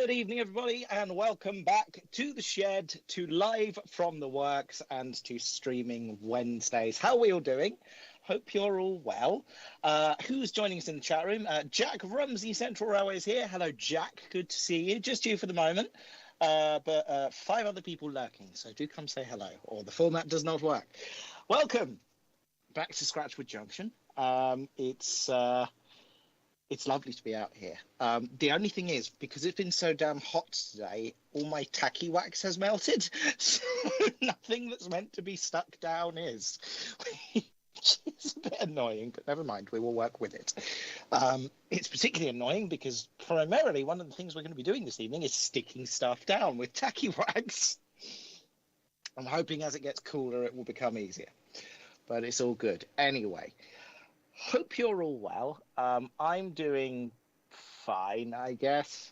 Good evening, everybody, and welcome back to the shed, to live from the works, and to streaming Wednesdays. How are we all doing? Hope you're all well. Who's joining us in the chat room? Jack Rumsey, Central Railway is here. Hello, Jack. Good to see you. Just you for the moment. But 5 other people lurking, so do come say hello, or the format does not work. Welcome back to Scratchwood Junction. It's lovely to be out here. The only thing is, because it's been so damn hot today, all my tacky wax has melted. So nothing that's meant to be stuck down is. Which is a bit annoying, but never mind, we will work with it. It's particularly annoying because primarily one of the things we're going to be doing this evening is sticking stuff down with tacky wax. I'm hoping as it gets cooler it will become easier. But it's all good. Anyway. Hope you're all well. I'm doing fine, I guess.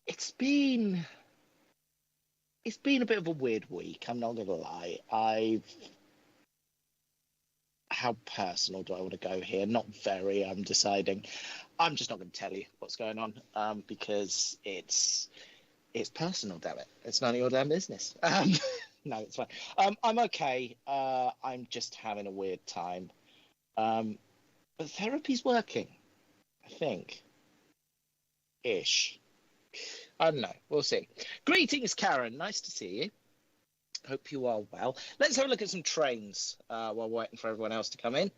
It's been a bit of a weird week, I'm not gonna lie. How personal do I want to go here? Not very, I'm deciding. I'm just not going to tell you what's going on, because it's personal, damn it. It's none of your damn business. No, it's fine. I'm okay. I'm just having a weird time. But therapy's working, I think. Ish. I don't know. We'll see. Greetings, Karen. Nice to see you. Hope you are well. Let's have a look at some trains while we're waiting for everyone else to come in.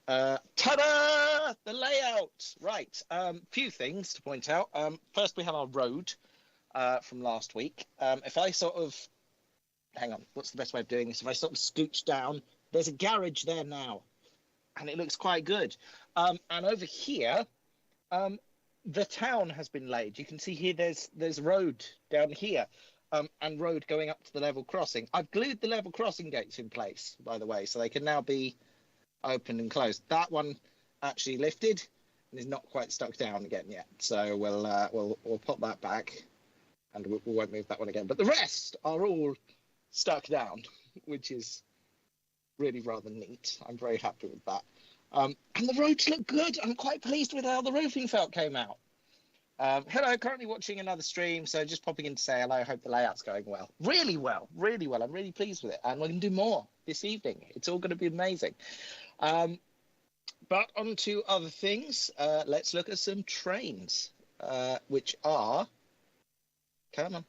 Ta-da! The layout. Right. Few things to point out. First, we have our road from last week. If I sort of... Hang on, what's the best way of doing this? If I sort of scooch down, there's a garage there now, and it looks quite good. And over here, the town has been laid. You can see here there's road down here, and road going up to the level crossing. I've glued the level crossing gates in place, by the way, so they can now be opened and closed. That one actually lifted and is not quite stuck down again yet. So we'll pop that back, and we won't move that one again. But the rest are all stuck down, which is really rather neat. I'm very happy with that. And the roads look good. I'm quite pleased with how the roofing felt came out. Hello, currently watching another stream, so just popping in to say hello. I hope the layout's going well. Really well, really well. I'm really pleased with it, and we're going to do more this evening. It's all going to be amazing. But on to other things. Let's look at some trains, which are... Come on.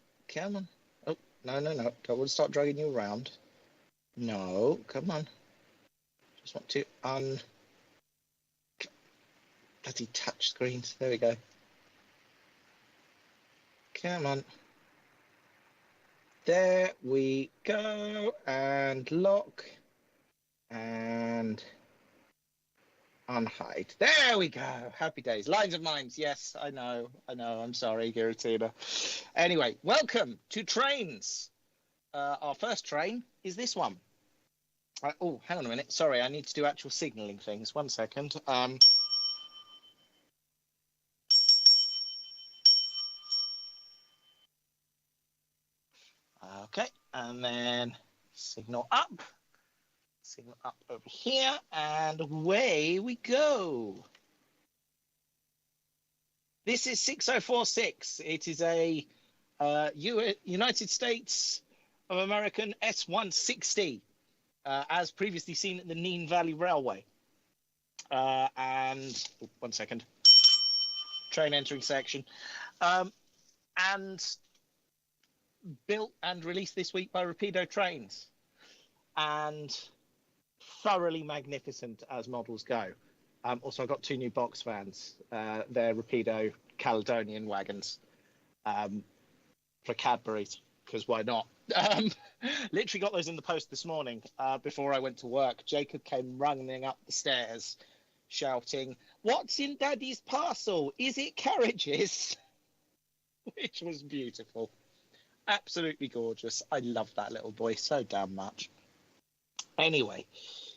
Oh, no. Don't want to start dragging you around. No, come on. Just want to bloody touch screens. There we go. Come on. There we go. And lock. And unhide. There we go. Happy days. Lines of minds. Yes, I know. I'm sorry, Giratina. Anyway, welcome to trains. Our first train is this one. Oh, hang on a minute. Sorry, I need to do actual signalling things. 1 second. Okay, and then signal up over here, and away we go. This is 6046. It is a United States of American S160, as previously seen at the Neen Valley Railway. And 1 second, train entering section, and built and released this week by Rapido Trains, and thoroughly magnificent as models go. Also, I've got 2 new box fans. They're Rapido Caledonian wagons for Cadbury's, because why not? Literally got those in the post this morning before I went to work. Jacob came running up the stairs shouting, "What's in Daddy's parcel? Is it carriages?" Which was beautiful. Absolutely gorgeous. I love that little boy so damn much. Anyway,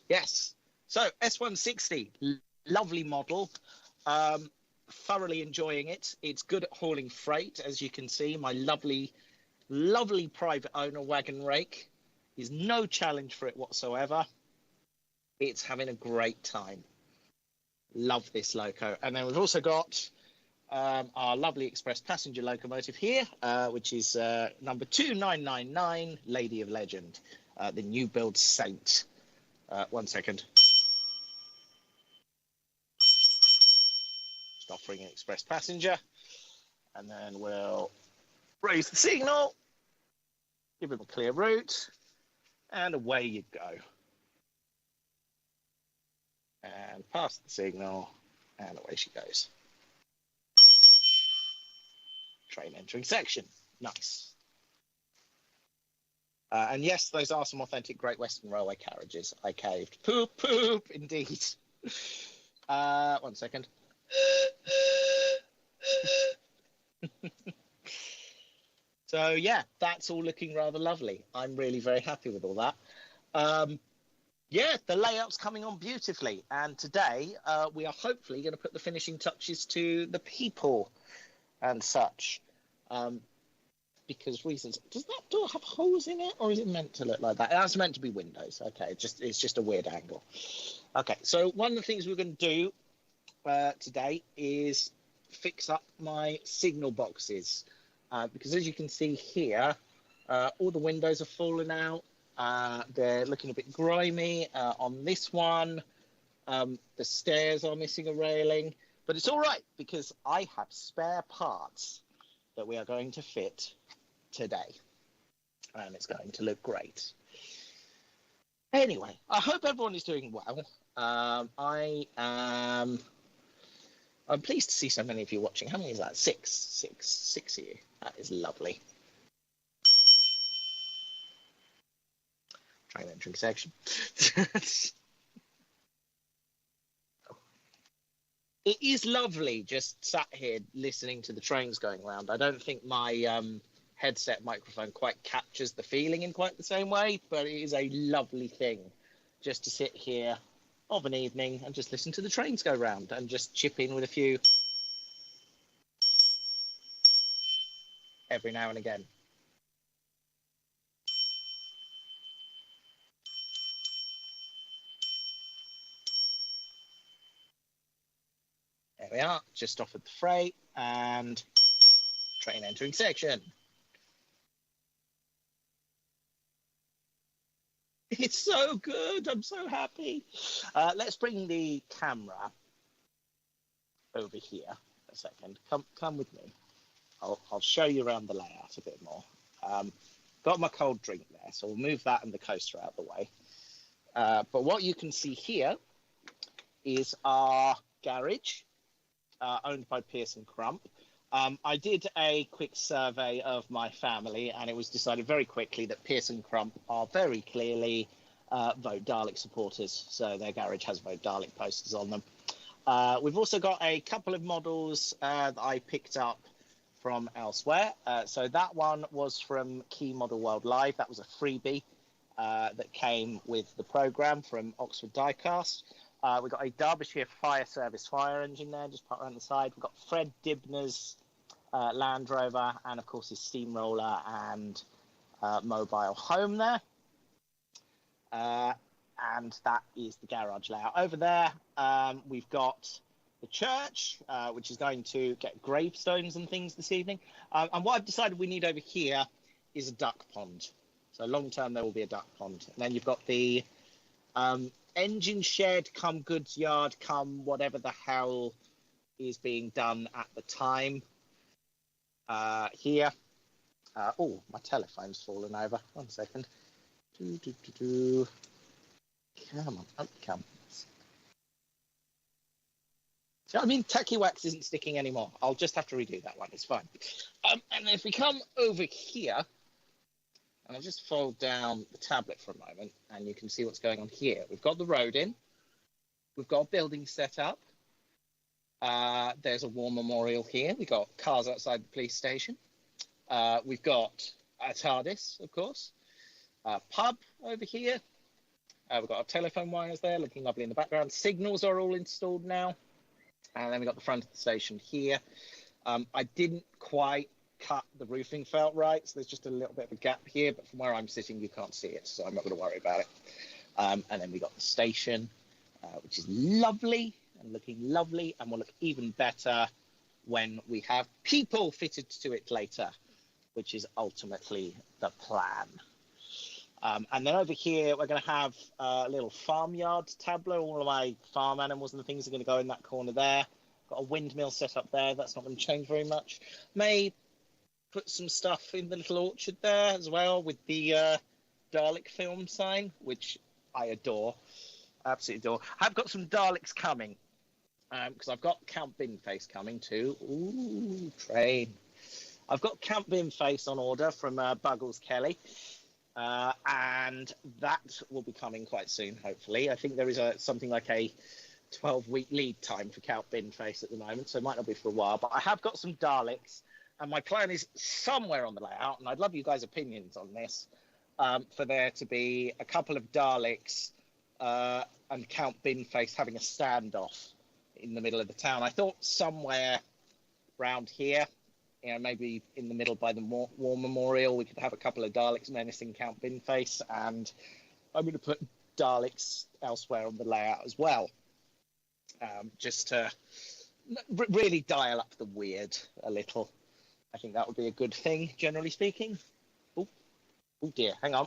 yes. So S160, lovely model. Thoroughly enjoying it. It's good at hauling freight, as you can see. My lovely private owner wagon rake is no challenge for it whatsoever. It's having a great time. Love this loco. And then we've also got our lovely express passenger locomotive here, which is number 2999, Lady of Legend, the new build Saint. 1 second. Just offering an express passenger, and then we'll raise the signal, give him a clear route, and away you go. And past the signal, and away she goes. Train entering section. Nice. And yes, those are some authentic Great Western Railway carriages. I caved. Poop, poop, indeed. 1 second. So yeah, that's all looking rather lovely. I'm really very happy with all that. Yeah, the layout's coming on beautifully. And today we are hopefully going to put the finishing touches to the people and such. Because reasons. Does that door have holes in it, or is it meant to look like that? It's meant to be windows. Okay, it's just a weird angle. Okay, so one of the things we're going to do today is fix up my signal boxes. Because as you can see here, all the windows are falling out. They're looking a bit grimy on this one. The stairs are missing a railing, but it's all right because I have spare parts that we are going to fit today, and it's going to look great. Anyway, I hope everyone is doing well. I'm pleased to see so many of you watching. How many is that? Six of you. That is lovely. Train entering section. It is lovely just sat here listening to the trains going around. I don't think my headset microphone quite captures the feeling in quite the same way, but it is a lovely thing just to sit here of an evening and just listen to the trains go round and just chip in with a few every now and again. There we are, just offered the freight and train entering section. It's so good. I'm so happy. Let's bring the camera over here a second. Come with me. I'll show you around the layout a bit more. Got my cold drink there, so we'll move that and the coaster out of the way. But what you can see here is our garage, owned by Pearson Crump. I did a quick survey of my family, and it was decided very quickly that Pearson Crump are very clearly Vote Dalek supporters, so their garage has Vote Dalek posters on them. We've also got a couple of models that I picked up from elsewhere. So that one was from Key Model World Live. That was a freebie that came with the programme from Oxford Diecast. We've got a Derbyshire Fire Service fire engine there, just put around the side. We've got Fred Dibner's Land Rover, and of course his steamroller and mobile home there. And that is the garage layout. Over there, we've got the church, which is going to get gravestones and things this evening. And what I've decided we need over here is a duck pond. So long term, there will be a duck pond. And then you've got the engine shed, come goods yard, come whatever the hell is being done at the time. Here. Oh, my telephone's fallen over. 1 second. Come on, up it comes. So, I mean, Techie Wax isn't sticking anymore. I'll just have to redo that one. It's fine. And if we come over here, and I'll just fold down the tablet for a moment, and you can see what's going on here. We've got the road in. We've got a building set up. There's a war memorial here. We've got cars outside the police station. We've got a TARDIS, of course. Pub over here. We've got our telephone wires there, looking lovely in the background. Signals are all installed now. And then we've got the front of the station here. I didn't quite cut the roofing felt right, so there's just a little bit of a gap here, but from where I'm sitting, you can't see it, so I'm not going to worry about it. And then we've got the station, which is lovely and looking lovely, and will look even better when we have people fitted to it later, which is ultimately the plan. And then over here, we're going to have a little farmyard tableau. All of my farm animals and the things are going to go in that corner there. Got a windmill set up there. That's not going to change very much. May put some stuff in the little orchard there as well with the Dalek film sign, which I adore. Absolutely adore. I've got some Daleks coming because I've got Count Binface coming too. Ooh, train. I've got Count Binface on order from Buggles Kelly. And that will be coming quite soon, hopefully. I think there is something like a 12-week lead time for Count Binface at the moment, so it might not be for a while. But I have got some Daleks, and my plan is somewhere on the layout, and I'd love you guys' opinions on this, for there to be a couple of Daleks and Count Binface having a standoff in the middle of the town. I thought somewhere around here, maybe in the middle by the War Memorial, we could have a couple of Daleks menacing Count Binface, and I'm going to put Daleks elsewhere on the layout as well, just to really dial up the weird a little. I think that would be a good thing, generally speaking. Oh dear, hang on.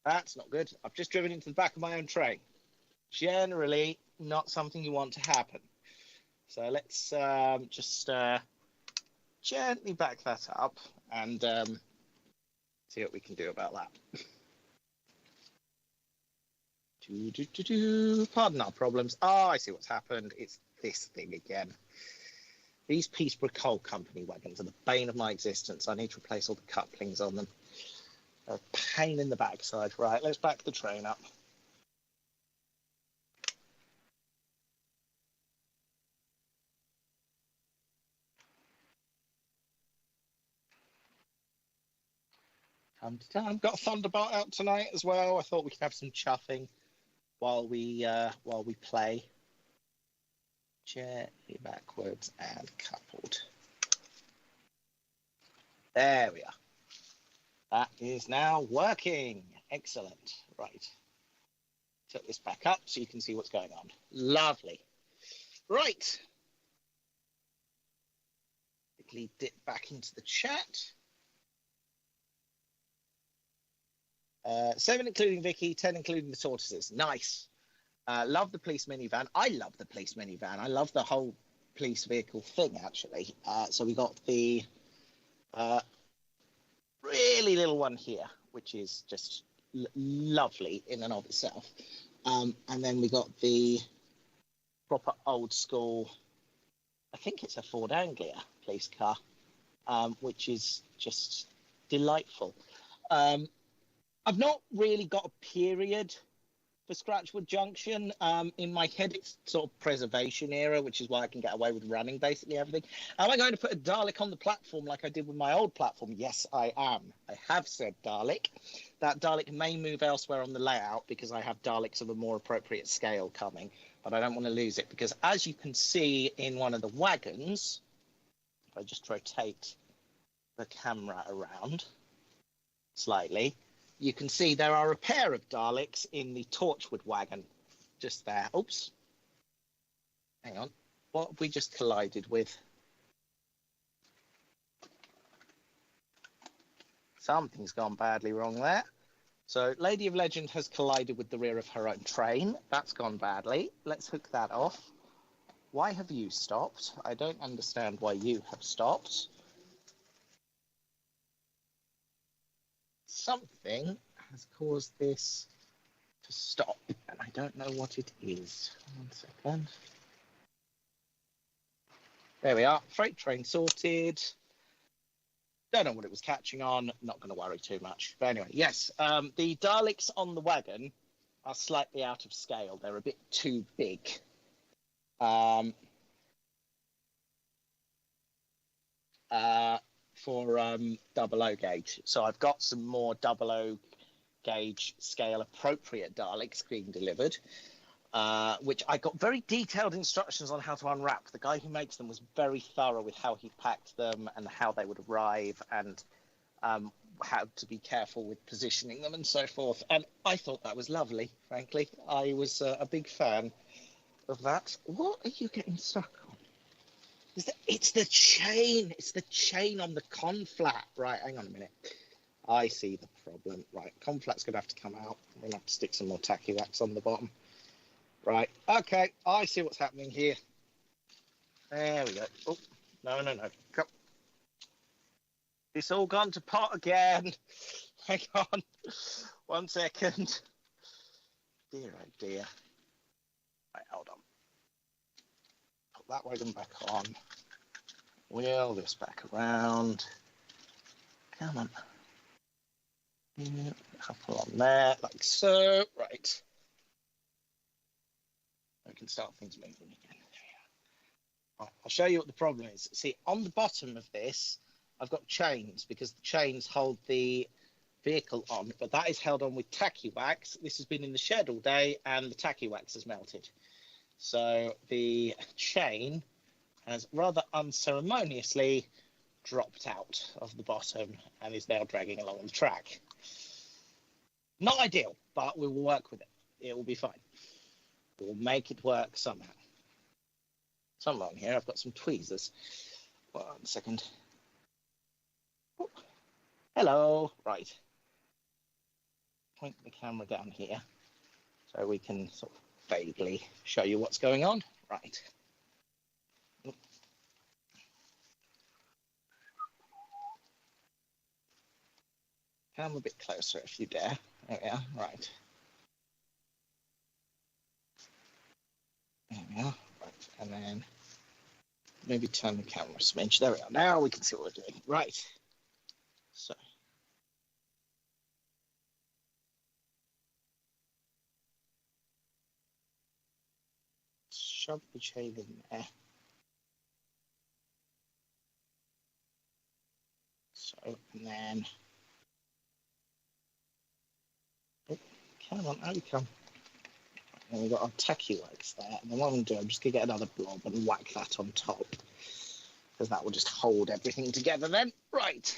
That's not good. I've just driven into the back of my own train. Generally not something you want to happen. So let's just gently back that up and see what we can do about that. Pardon our problems. Oh, I see what's happened. It's this thing again. These Peterborough Coal Company wagons are the bane of my existence. I need to replace all the couplings on them. A pain in the backside. Right, let's back the train up. I've got a Thunderbolt out tonight as well. I thought we could have some chuffing while we play. Gently backwards and coupled. There we are. That is now working. Excellent. Right. Set this back up so you can see what's going on. Lovely. Right. Quickly dip back into the chat. 7 including Vicky, 10 including the tortoises. Nice. Love the police minivan. I love the police minivan. I love the whole police vehicle thing, actually. So we got the really little one here, which is just lovely in and of itself. And then we got the proper old school, I think it's a Ford Anglia police car, which is just delightful. I've not really got a period for Scratchwood Junction. In my head, it's sort of preservation era, which is why I can get away with running basically everything. Am I going to put a Dalek on the platform like I did with my old platform? Yes, I am. I have said Dalek. That Dalek may move elsewhere on the layout because I have Daleks of a more appropriate scale coming, but I don't want to lose it because, as you can see in one of the wagons, if I just rotate the camera around slightly, you can see there are a pair of Daleks in the Torchwood wagon just there. Oops. Hang on. What have we just collided with? Something's gone badly wrong there. So Lady of Legend has collided with the rear of her own train. That's gone badly. Let's hook that off. Why have you stopped? I don't understand why you have stopped. Something has caused this to stop, and I don't know what it is. 1 second. There we are. Freight train sorted. Don't know what it was catching on. Not going to worry too much. But anyway, yes, the Daleks on the wagon are slightly out of scale. They're a bit too big. For 00 gauge. So I've got some more 00 gauge scale appropriate Daleks being delivered, which I got very detailed instructions on how to unwrap. The guy who makes them was very thorough with how he packed them and how they would arrive and how to be careful with positioning them and so forth. And I thought that was lovely, frankly. I was a big fan of that. What are you getting stuck on? It's the chain. It's the chain on the conflat. Right, hang on a minute. I see the problem. Right, conflat's going to have to come out. We're going to have to stick some more tacky wax on the bottom. Right, okay, I see what's happening here. There we go. Oh, no. Come. It's all gone to pot again. Hang on. 1 second. Dear, oh dear. Right, hold on. Put that wagon back on. Wheel this back around. Come on. Couple on there, like so. Right. I can start things moving again. Right, I'll show you what the problem is. See, on the bottom of this, I've got chains because the chains hold the vehicle on, but that is held on with tacky wax. This has been in the shed all day and the tacky wax has melted. So the chain has rather unceremoniously dropped out of the bottom and is now dragging along the track. Not ideal, but we will work with it. It will be fine. We'll make it work somehow. Somewhere on here, I've got some tweezers. 1 second. Oh, hello. Right. Point the camera down here so we can sort of vaguely show you what's going on. Right. Come a bit closer if you dare. There we are. Right. There we are. Right. And then maybe turn the camera a smidge. There we are. Now we can see what we're doing. Right. So. Shove the chain in there. So, and then. Oh, come on, out you come. And we've got our tacky wax there. And then what I'm going to do, I'm just going to get another blob and whack that on top. Because that will just hold everything together then. Right.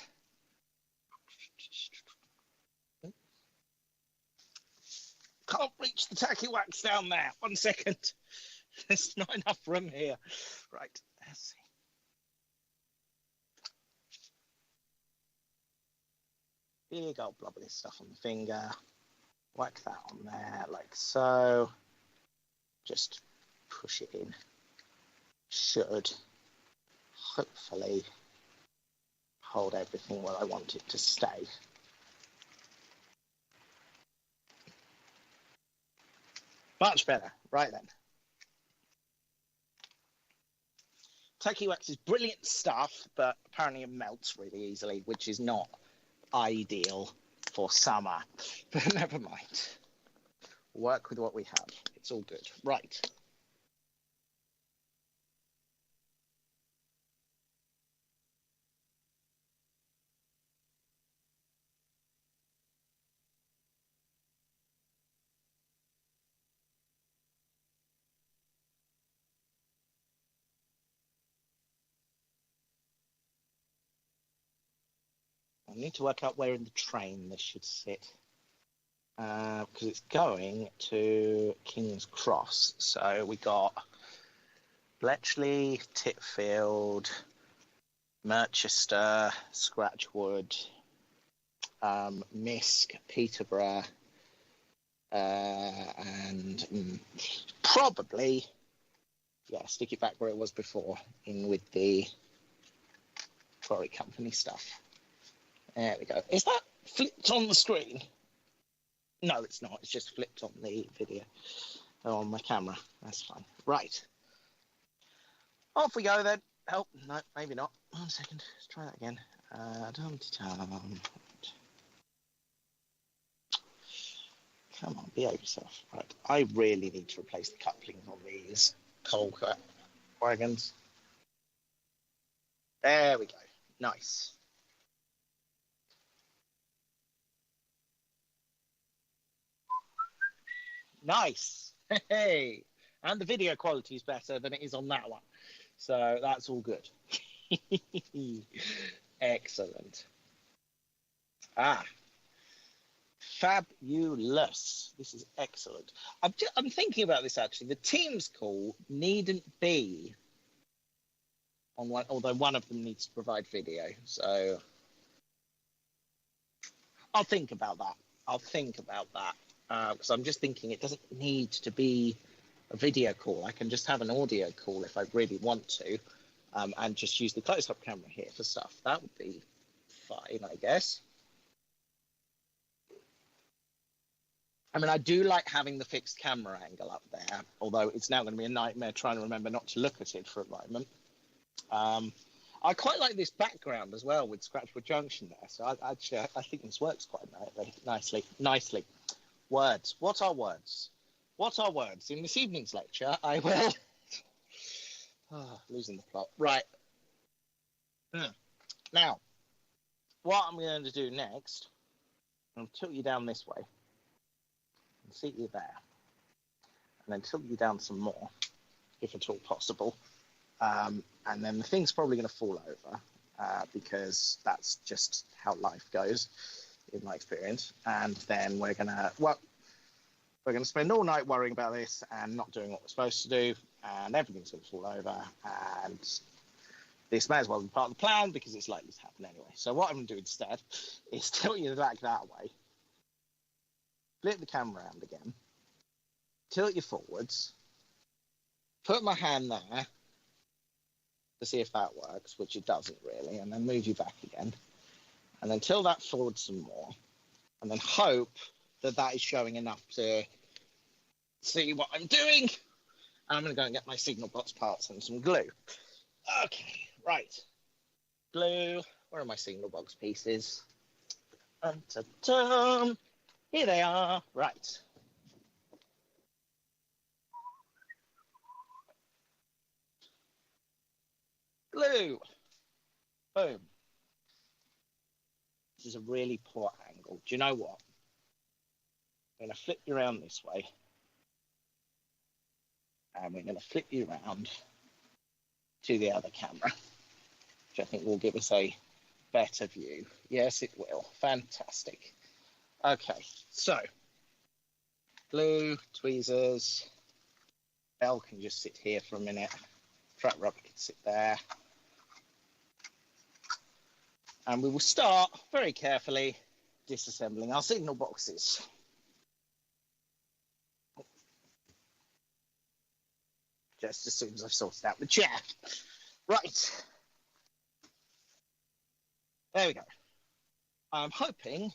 Can't reach the tacky wax down there. 1 second. There's not enough room here. Right. Let's see. Big old blob of this stuff on the finger. Whack that on there like so. Just push it in. Should hopefully hold everything where I want it to stay. Much better. Right then. Tacky wax is brilliant stuff, but apparently it melts really easily, which is not ideal for summer. But never mind. Work with what we have. It's all good. Right. I need to work out where in the train this should sit. Because it's going to King's Cross. So we got Bletchley, Titfield, Merchester, Scratchwood, Misk, Peterborough, and probably, stick it back where it was before, in with the Quarry Company stuff. There we go. Is that flipped on the screen? No, it's not. It's just flipped on the video. On my camera. That's fine. Right. Off we go then. Oh, no, maybe not. 1 second. Let's try that again. Come on, behave yourself. Right. I really need to replace the couplings on these coal wagons. There we go. Nice. Nice. Hey. And the video quality is better than it is on that one. So that's all good. Excellent. Fabulous. This is excellent. I'm thinking about this actually. The Teams call needn't be on one, although one of them needs to provide video. So I'll think about that. Because I'm just thinking it doesn't need to be a video call. I can just have an audio call if I really want to, and just use the close-up camera here for stuff. That would be fine, I guess. I mean, I do like having the fixed camera angle up there, although it's now going to be a nightmare trying to remember not to look at it for a moment. I quite like this background as well with Scratchwood Junction there. So I think this works quite nicely. Words. What are words? What are words? In this evening's lecture, I will... losing the plot. Right. Now, what I'm going to do next, I'll tilt you down this way and seat you there. And then tilt you down some more, if at all possible. And then the thing's probably going to fall over because that's just how life goes, in my experience. And then we're going to spend all night worrying about this and not doing what we're supposed to do, and everything's going to fall over. And this may as well be part of the plan because it's likely to happen anyway. So what I'm going to do instead is tilt you back that way, flip the camera around again, tilt you forwards, put my hand there to see if that works, which it doesn't really, and then move you back again, and then tilt that forward some more, and then hope that that is showing enough to see what I'm doing. And I'm going to go and get my signal box parts and some glue. Okay, right. Glue. Where are my signal box pieces? Here they are. Right. Glue. Boom. This is a really poor angle. Do you know what? I'm going to flip you around this way. And we're going to flip you around to the other camera, which I think will give us a better view. Yes, it will. Fantastic. Okay, so glue, tweezers. Belle can just sit here for a minute. Frat rubber can sit there. And we will start very carefully disassembling our signal boxes. Just as soon as I've sorted out the chair. Right. There we go. I'm hoping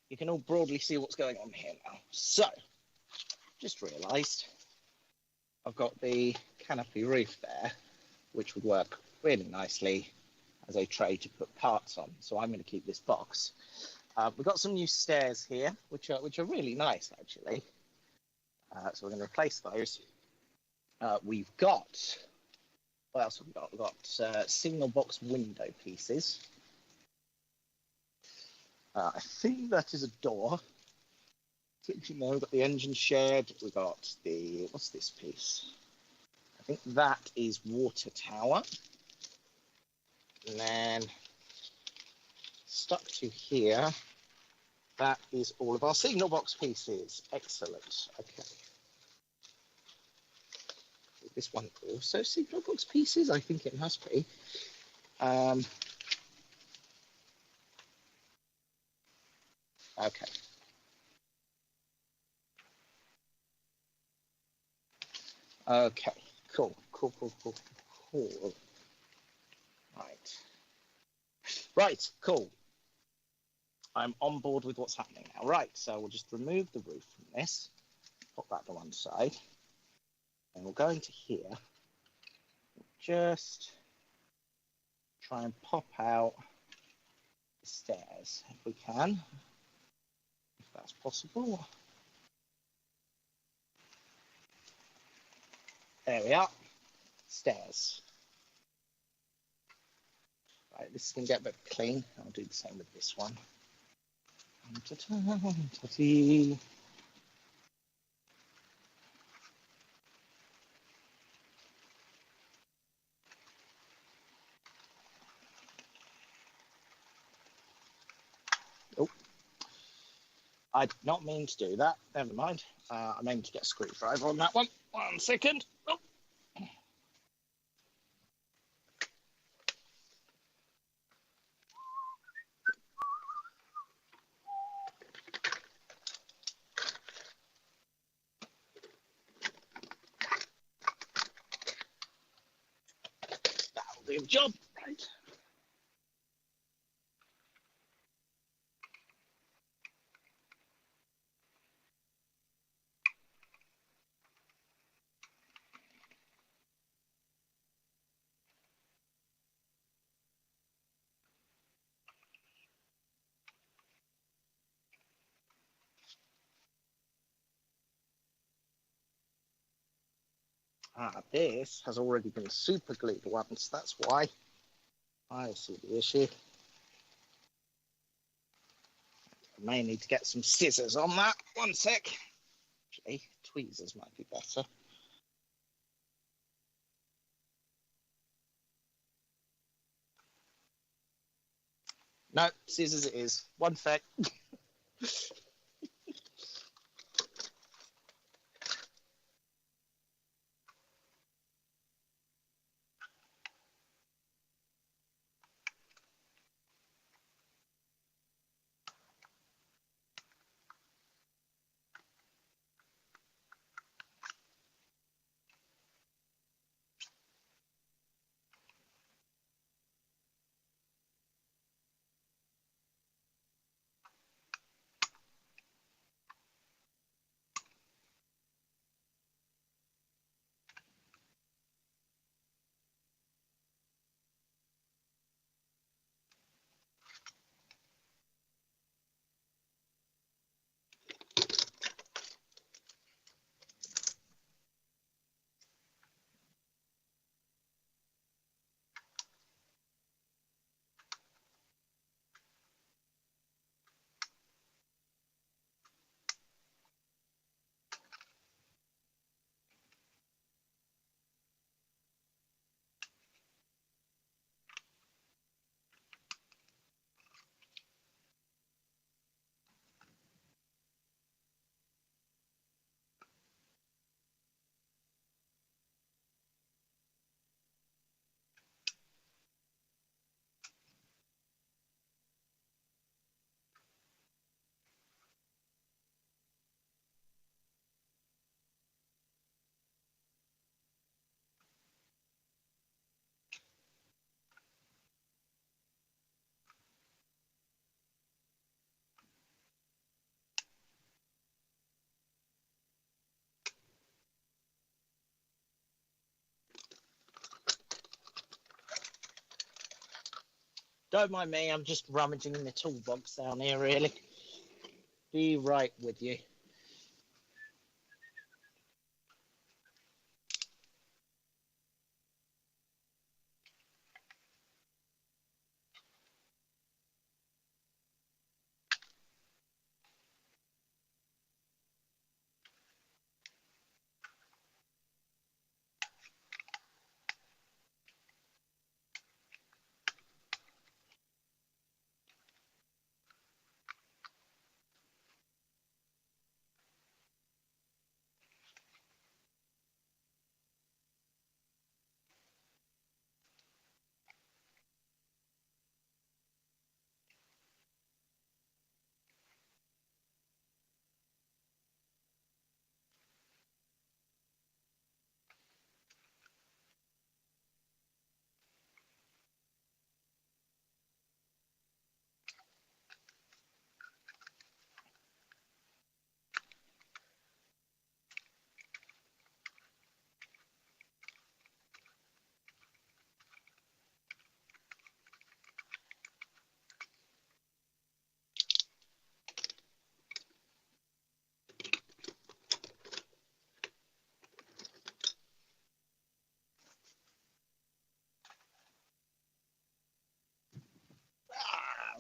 you can all broadly see what's going on here now. So, just realised I've got the canopy roof there, which would work really nicely as a tray to put parts on. So I'm going to keep this box. We've got some new stairs here, which are really nice, actually. So we're going to replace those. We've got, what else have we got? We've got signal box window pieces. I think that is a door. We've got the engine shed. We've got the, what's this piece? I think that is water tower. And then stuck to here, that is all of our signal box pieces. Excellent. Okay. This one also signal box pieces? I think it must be. Okay. Okay, cool. Right, cool. I'm on board with what's happening now. Right, so we'll just remove the roof from this, pop that to one side, and we'll go into here, just try and pop out the stairs if we can, if that's possible. There we are, stairs. Right, this is going to get a bit clean. I'll do the same with this one. Oh, I did not mean to do that. Never mind. I meant to get a screwdriver on that one. 1 second. Oh. do the job. Right. This has already been super glued once, that's why. I see the issue. I may need to get some scissors on that. One sec. Actually, tweezers might be better. No, scissors it is. One sec. Don't mind me, I'm just rummaging in the toolbox down here, really. Be right with you.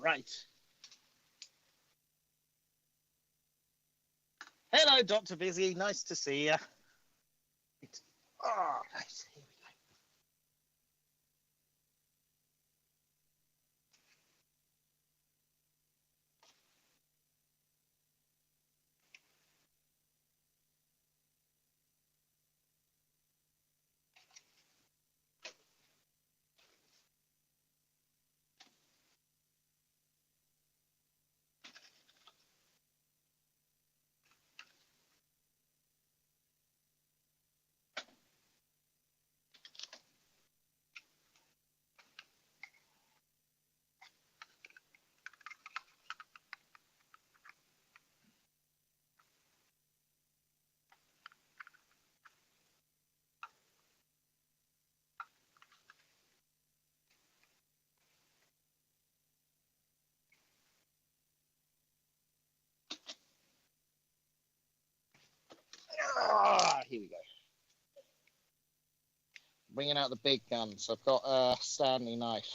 Right. Hello, Dr. Busy. Nice to see you. Oh, nice. Here we go. here we go. Bringing out the big guns. I've got a Stanley knife.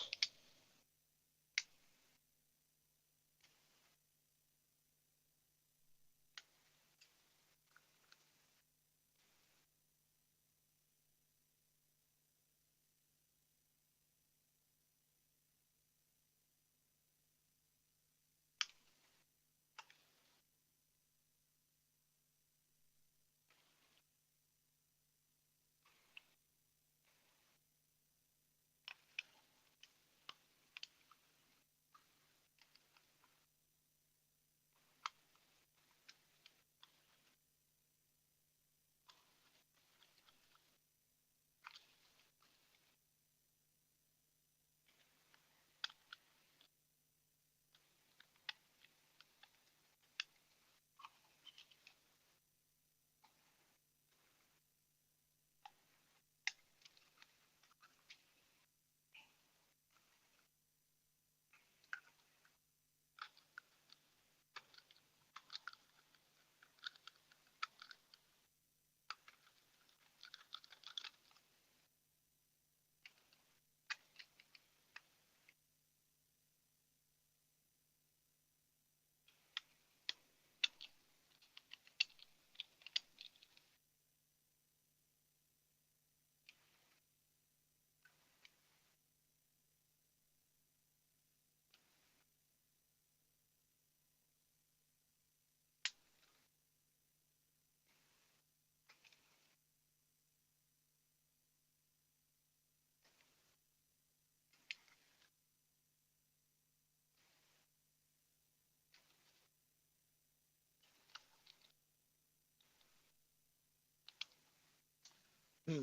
I've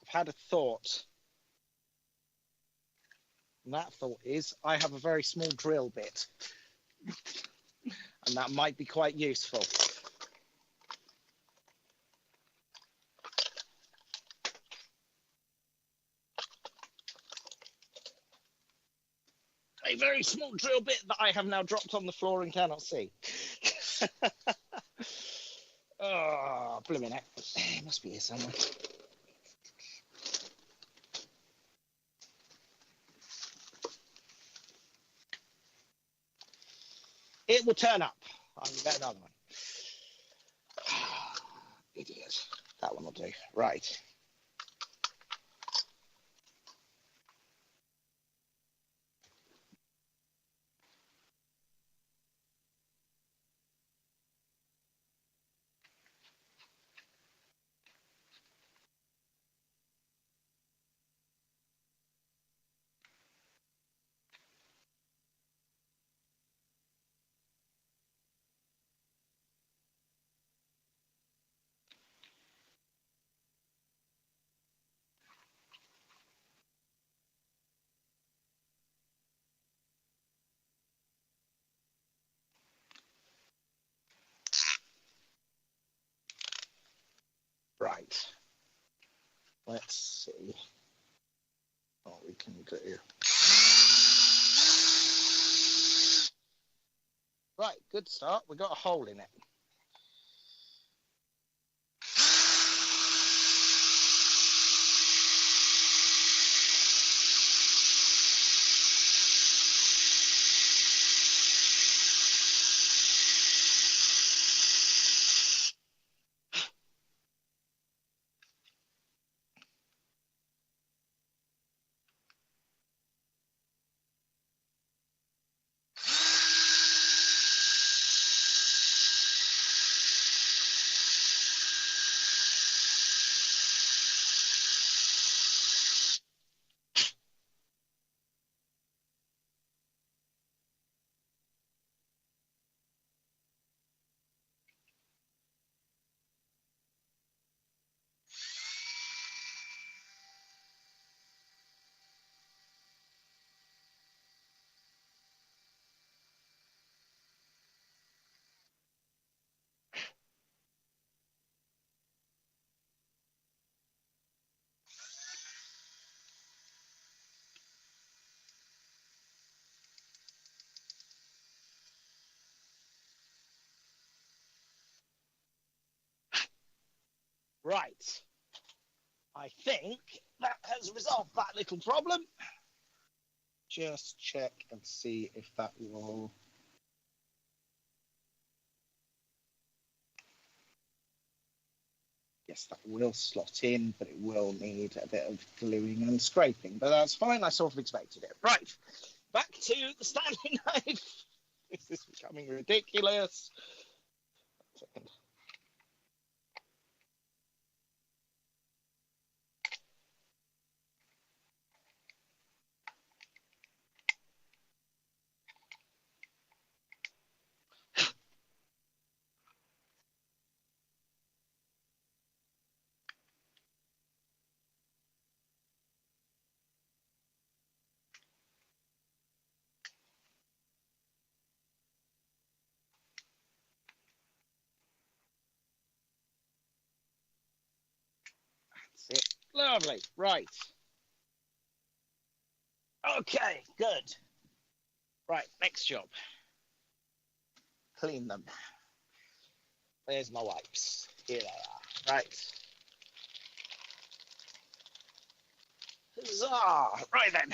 had a thought. And that thought is I have a very small drill bit. And that might be quite useful. A very small drill bit that I have now dropped on the floor and cannot see. Oh, blimmin' heck. It must be here somewhere. It will turn up. I'll get another one. Idiot. That one will do. Right. Right. Let's see what we can do. Right, good start. We got a hole in it. Right. I think that has resolved that little problem. Just check and see if that will... Yes, that will slot in, but it will need a bit of gluing and scraping. But that's fine. I sort of expected it. Right. Back to the Stanley knife. Is this becoming ridiculous? Second. That's it. Lovely. Right. Okay, good. Right, next job. Clean them. There's my wipes. Here they are. Right. Huzzah! Right then.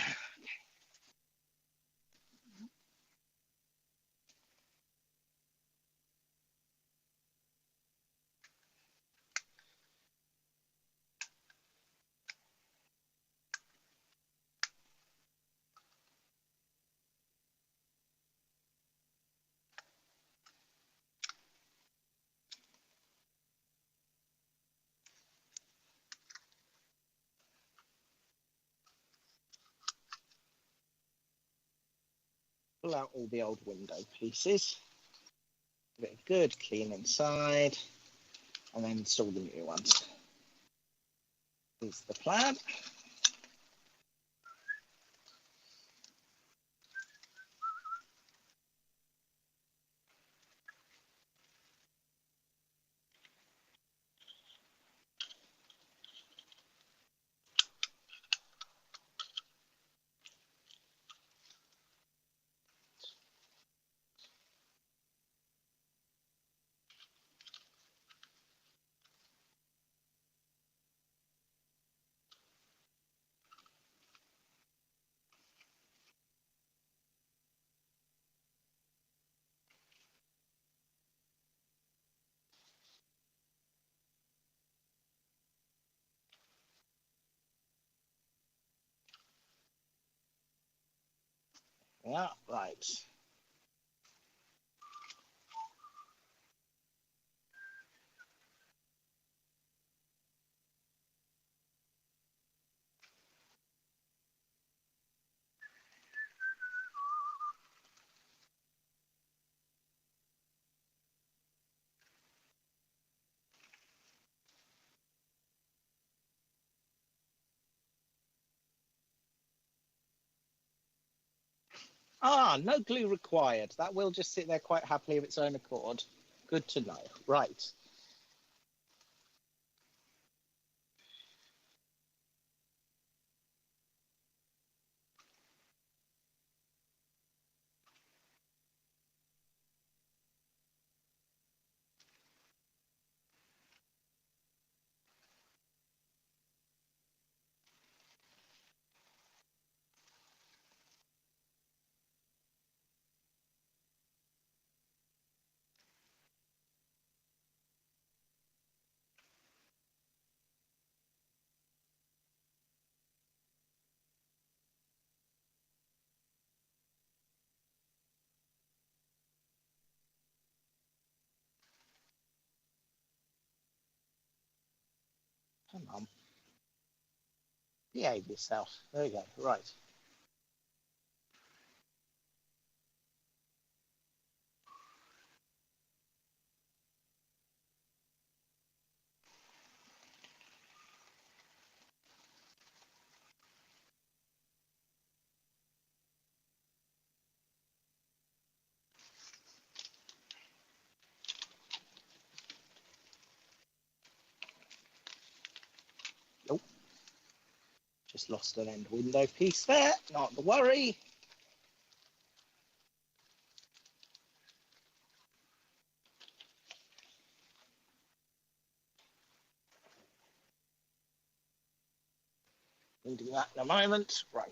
Pull out all the old window pieces. Give it a good clean inside, and then install the new ones. Here's the plan. Yeah, right. Ah, no glue required. That will just sit there quite happily of its own accord. Good to know. Right. Come on. Behave yourself. There you go. Right. Nope. Just lost an end window piece there. Not to worry. We'll do that in a moment. Right.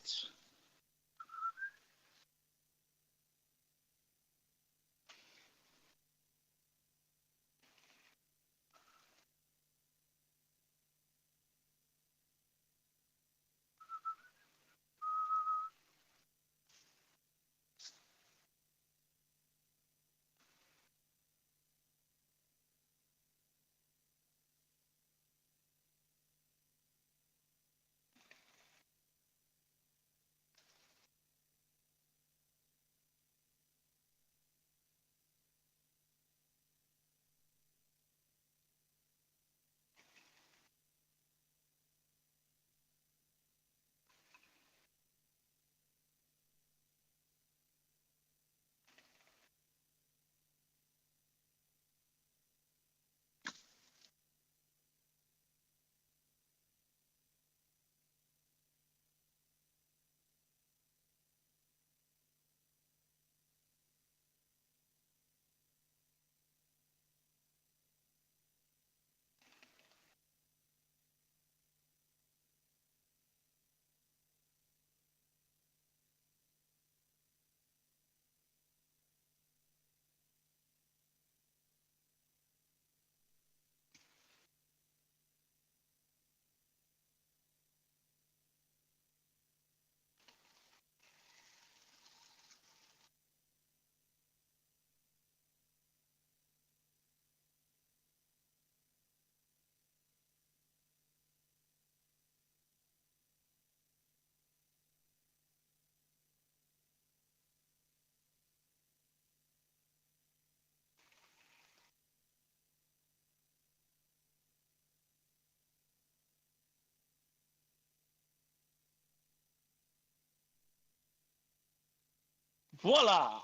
Voila!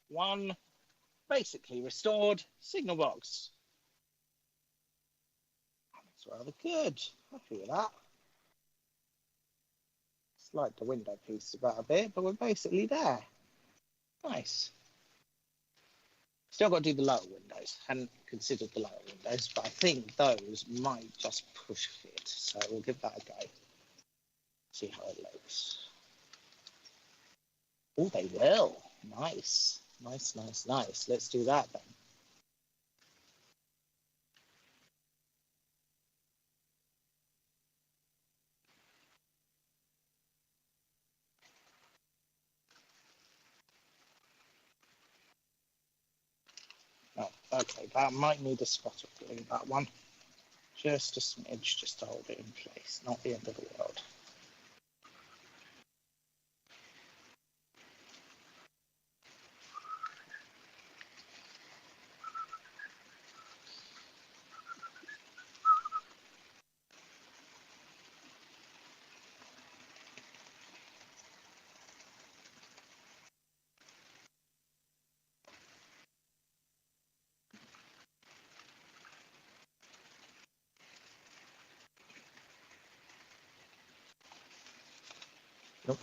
One basically restored signal box. That's rather good. Happy with that. Slide the window piece about a bit, but we're basically there. Nice. Still got to do the lower windows. Hadn't considered the lower windows, but I think those might just push fit. So we'll give that a go. See how it looks. Oh, they will. Nice. Nice, nice, nice. Let's do that then. Oh, okay, that might need a spot of glue, that one. Just a smidge, just to hold it in place. Not the end of the world. Nope.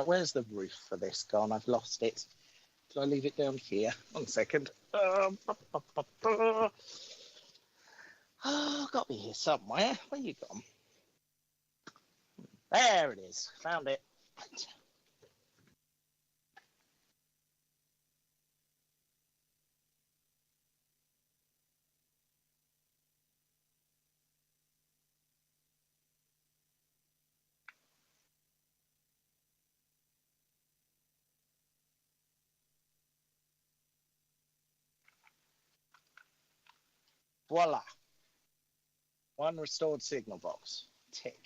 Where's the roof for this gone? I've lost it. Did I leave it down here? 1 second. Oh, got to be here somewhere. Where you gone? There it is. Found it. Voila. One restored signal box. Tick.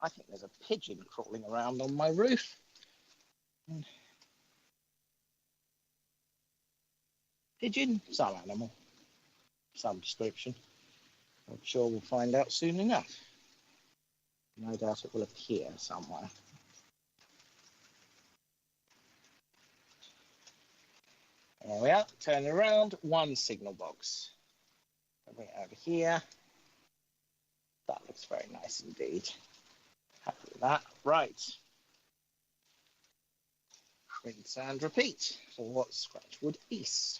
I think there's a pigeon crawling around on my roof. Pigeon? Some animal. Some description. I'm sure we'll find out soon enough. No doubt it will appear somewhere. There we are. Turn it around. One signal box. Bring it over here. That looks very nice indeed. Happy with that. Right. Rinse and repeat for Scratchwood East.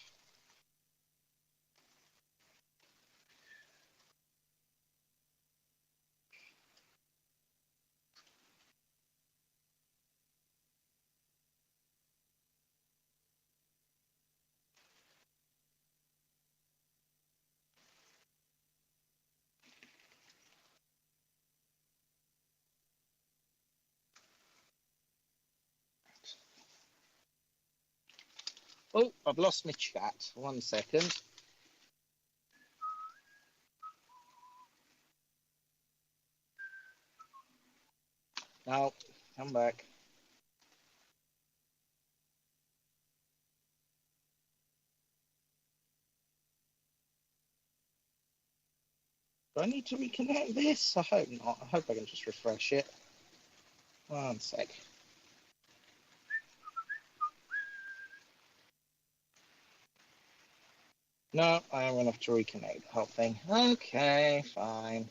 Oh, I've lost my chat. 1 second. No, come back. Do I need to reconnect this? I hope not. I hope I can just refresh it. 1 sec. No, I am going to have to reconnect the whole thing. Okay, fine.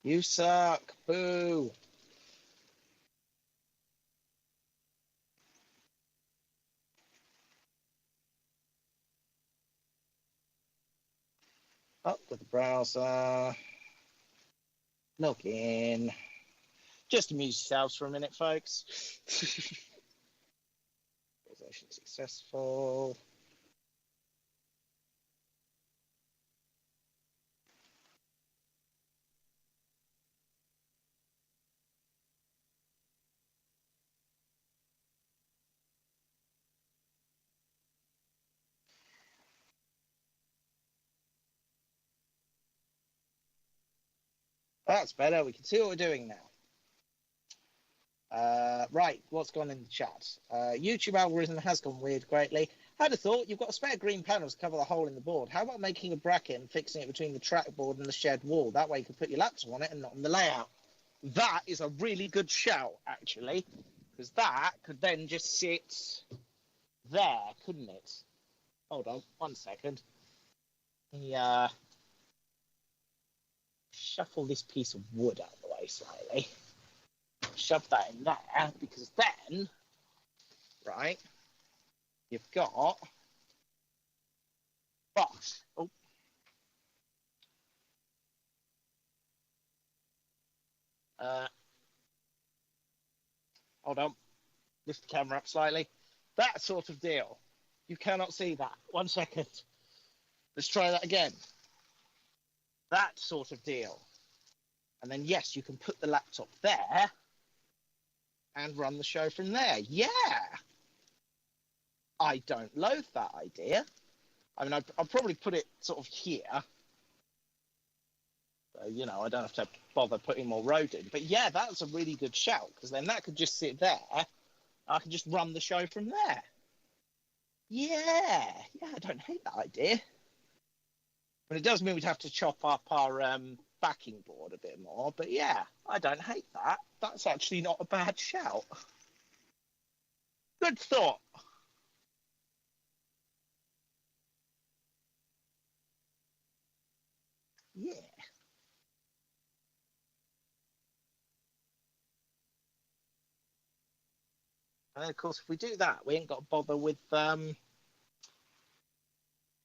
You suck. Boo. Up with the browser. Log in. Just amuse yourselves for a minute, folks. Authorization successful. That's better. We can see what we're doing now. Right, what's gone in the chat? YouTube algorithm has gone weird greatly. Had a thought, you've got a spare green panel to cover the hole in the board. How about making a bracket and fixing it between the trackboard and the shed wall? That way you can put your laptop on it and not on the layout. That is a really good shout, actually, because that could then just sit there, couldn't it? Hold on, 1 second. Shuffle this piece of wood out of the way slightly. Shove that in there, because then, right, you've got box. Oh. Hold on. Lift the camera up slightly. That sort of deal. You cannot see that. 1 second. Let's try that again. That sort of deal. And then, yes, you can put the laptop there and run the show from there. Yeah. I don't loathe that idea. I mean, I'll probably put it sort of here. So, you know, I don't have to bother putting more road in. But yeah, that's a really good shout, because then that could just sit there. I can just run the show from there. Yeah, I don't hate that idea. But it does mean we'd have to chop up our backing board a bit more. But yeah, I don't hate that. That's actually not a bad shout. Good thought. Yeah. And of course, if we do that, we ain't got to bother with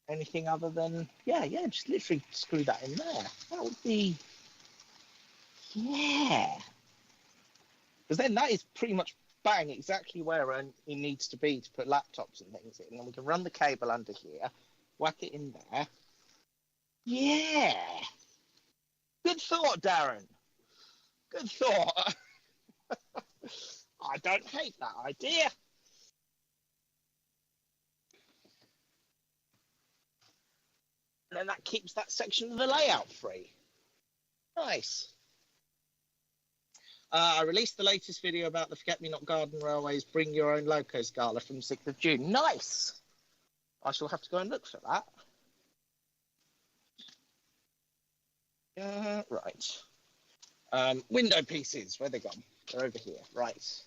anything other than, yeah, just literally screw that in there. That would be, yeah. Because then that is pretty much bang exactly where it needs to be to put laptops and things in. And we can run the cable under here, whack it in there. Yeah. Good thought, Darren. Good thought. I don't hate that idea. And then that keeps that section of the layout free. Nice. I released the latest video about the Forget-Me-Not Garden Railway's Bring Your Own Locos Gala from 6th of June. Nice! I shall have to go and look for that. Right. Window pieces, where they gone? They're over here. Right.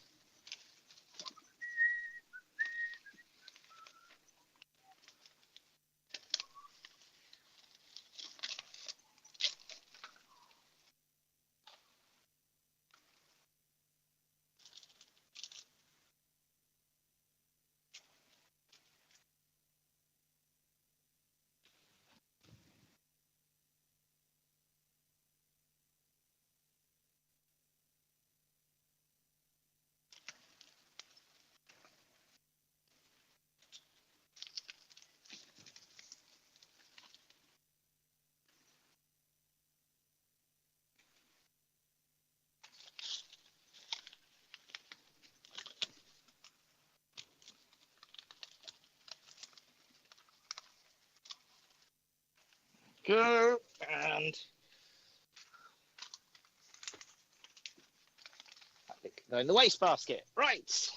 Go and go in the wastebasket. Right.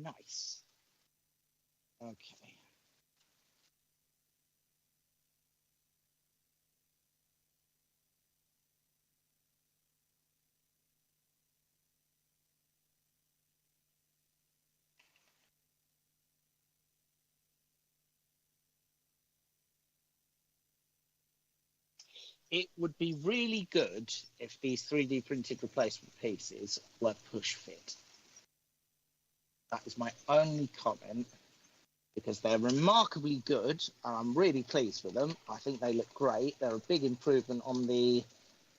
Nice. Okay. It would be really good if these 3D printed replacement pieces were push fit. That is my only comment, because they're remarkably good and I'm really pleased with them. I think they look great. They're a big improvement on the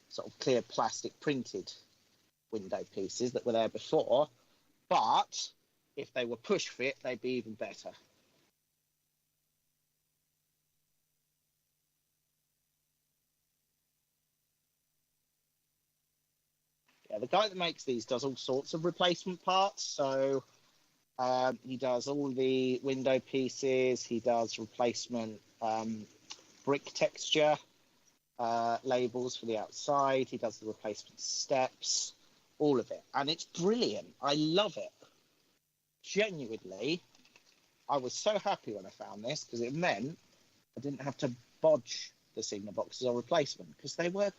sort of clear plastic printed window pieces that were there before, but if they were push fit, they'd be even better. Yeah, the guy that makes these does all sorts of replacement parts. So he does all the window pieces. He does replacement brick texture labels for the outside. He does the replacement steps, all of it. And it's brilliant. I love it. Genuinely, I was so happy when I found this, because it meant I didn't have to bodge the Sigma boxes or replacement, because they were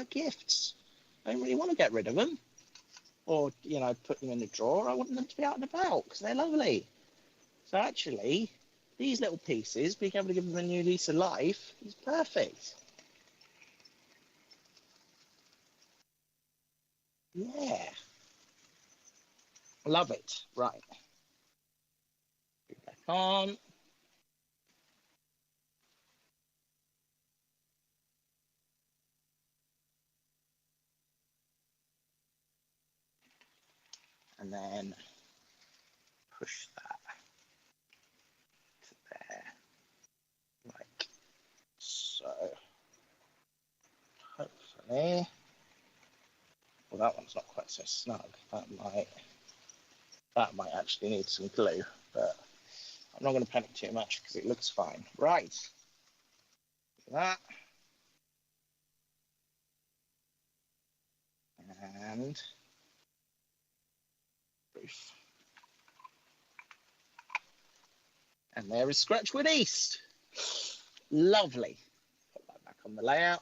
gifts. I didn't really want to get rid of them, or put them in the drawer. I want them to be out and about because they're lovely. So actually, these little pieces, being able to give them a new lease of life, is perfect. Yeah, love it. Right, back on. And then push that to there, like so. Hopefully, well, that one's not quite so snug. That might actually need some glue, but I'm not going to panic too much because it looks fine. Right, that. And roof. And there is Scratchwood East. Lovely. Put that back on the layout.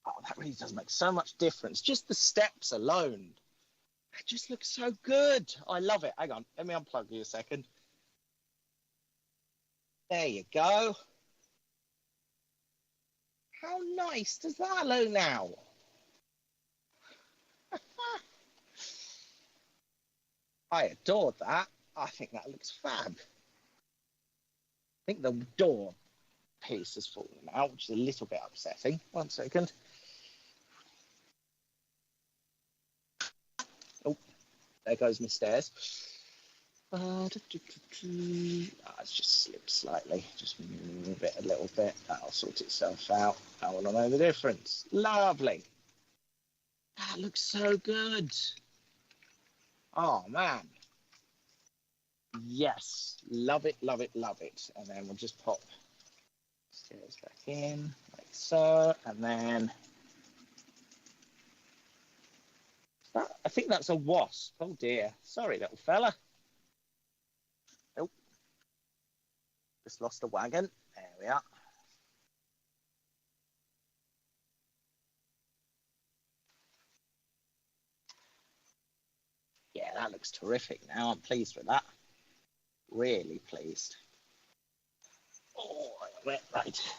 Oh, that really does make so much difference. Just the steps alone. It just looks so good. I love it. Hang on, let me unplug you a second. There you go. How nice does that look now? I adored that. I think that looks fab. I think the door piece has fallen out, which is a little bit upsetting. 1 second. Oh, there goes my stairs. It's just slipped slightly. Just move it a little bit. That'll sort itself out. I want to know the difference. Lovely. That looks so good. Oh, man. Yes. Love it, love it, love it. And then we'll just pop stairs back in like so. And then I think that's a wasp. Oh, dear. Sorry, little fella. Nope. Just lost a wagon. There we are. Yeah, that looks terrific now. I'm pleased with that. Really pleased. Oh, right. Let's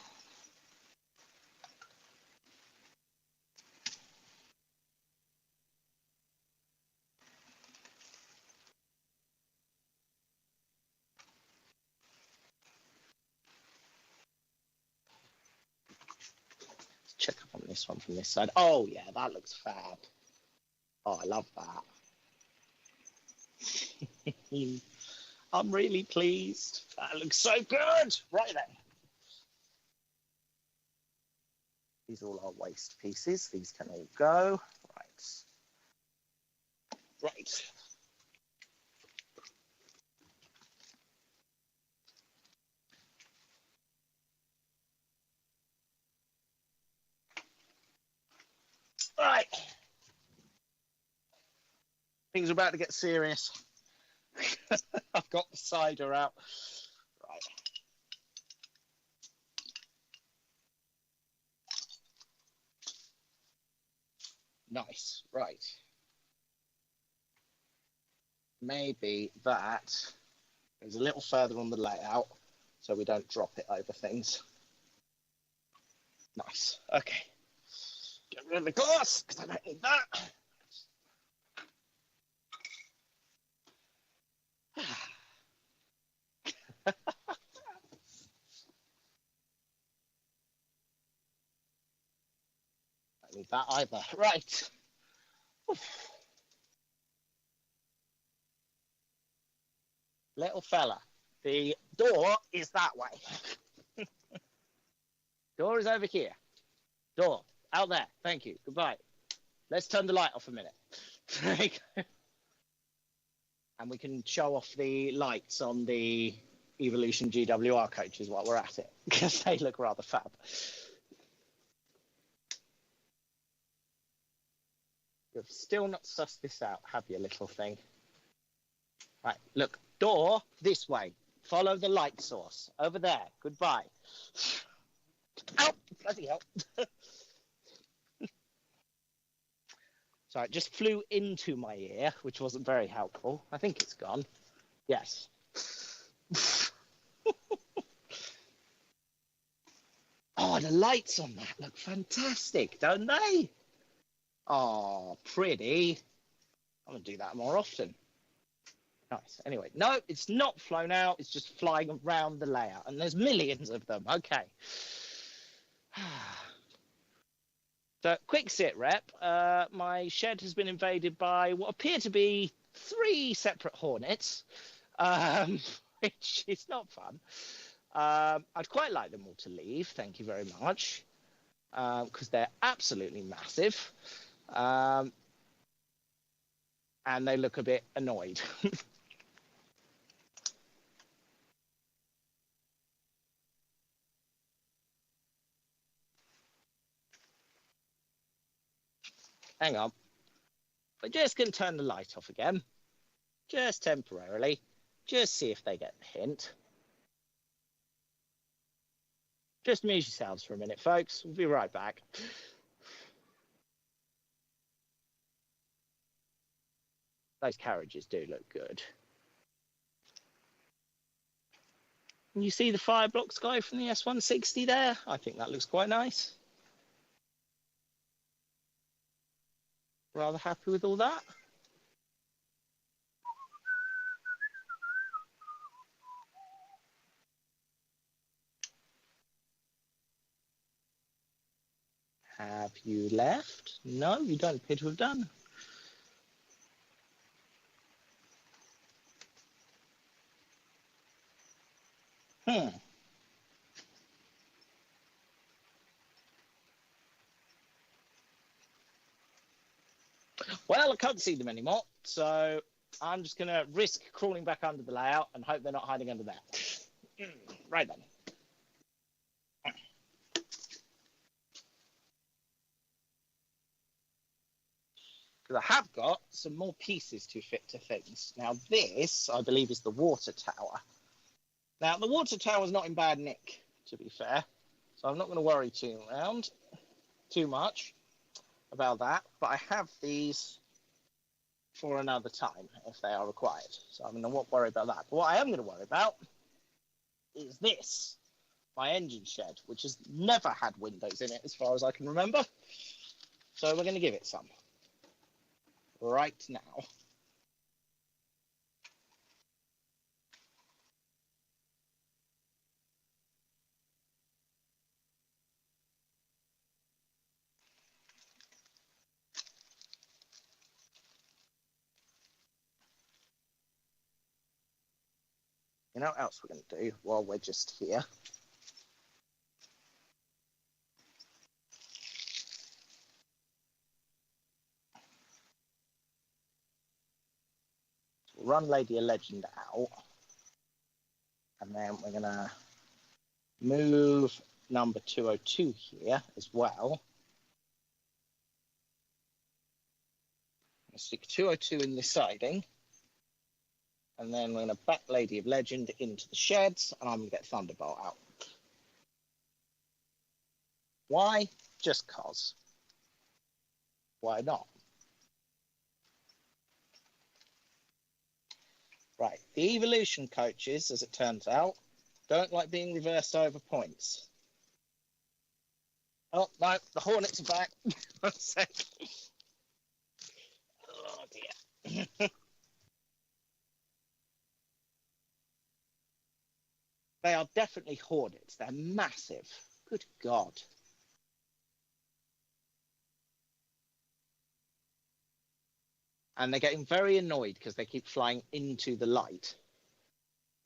check up on this one from this side. Oh, yeah, that looks fab. Oh, I love that. I'm really pleased. That looks so good. Right then. These are all our waste pieces. These can all go. Right. Right. Right. Things are about to get serious. I've got the cider out. Right. Nice. Right. Maybe that is a little further on the layout so we don't drop it over things. Nice. Okay. Get rid of the glass because I don't need that. Don't need that either. Right. Oof. Little fella, the door is that way. Door is over here. Door out there. Thank you. Goodbye. Let's turn the light off a minute. And we can show off the lights on the Evolution GWR coaches while we're at it because they look rather fab. You've still not sussed this out, have you, little thing? Right, look, door this way. Follow the light source over there. Goodbye. Ow! Bloody hell. Sorry, it just flew into my ear, which wasn't very helpful. I think it's gone. Yes. Oh, the lights on that look fantastic, don't they? Oh, pretty. I'm going to do that more often. Nice. Anyway, no, it's not flown out. It's just flying around the layout. And there's millions of them. Okay. So, quick sit rep. My shed has been invaded by what appear to be 3 separate hornets, which is not fun. I'd quite like them all to leave. Thank you very much, because they're absolutely massive, and they look a bit annoyed. Hang on. We're just going to turn the light off again, just temporarily, just see if they get the hint. Just amuse yourselves for a minute, folks. We'll be right back. Those carriages do look good. And you see the fire block sky from the S160 there? I think that looks quite nice. Rather happy with all that. Have you left? No, you don't appear to have done. Well, I can't see them anymore, so I'm just going to risk crawling back under the layout and hope they're not hiding under there. Right then. Because I have got some more pieces to fit to things. Now, this, I believe, is the water tower. Now, the water tower is not in bad nick, to be fair, so I'm not going to worry too much about that, but I have these for another time if they are required, so I'm not worry about that. But what I am going to worry about is this, my engine shed, which has never had windows in it as far as I can remember, so we're going to give it some right now. You know what else we're going to do while we're just here? We'll run Lady of Legend out, and then we're going to move number 202 here as well. Stick 202 in this siding, and then we're going to back Lady of Legend into the sheds, and I'm going to get Thunderbolt out. Why? Just cause. Why not? Right, the evolution coaches, as it turns out, don't like being reversed over points. Oh, no, the Hornets are back. One sec. Oh, dear. They are definitely Hornets. They're massive. Good God. And they're getting very annoyed because they keep flying into the light.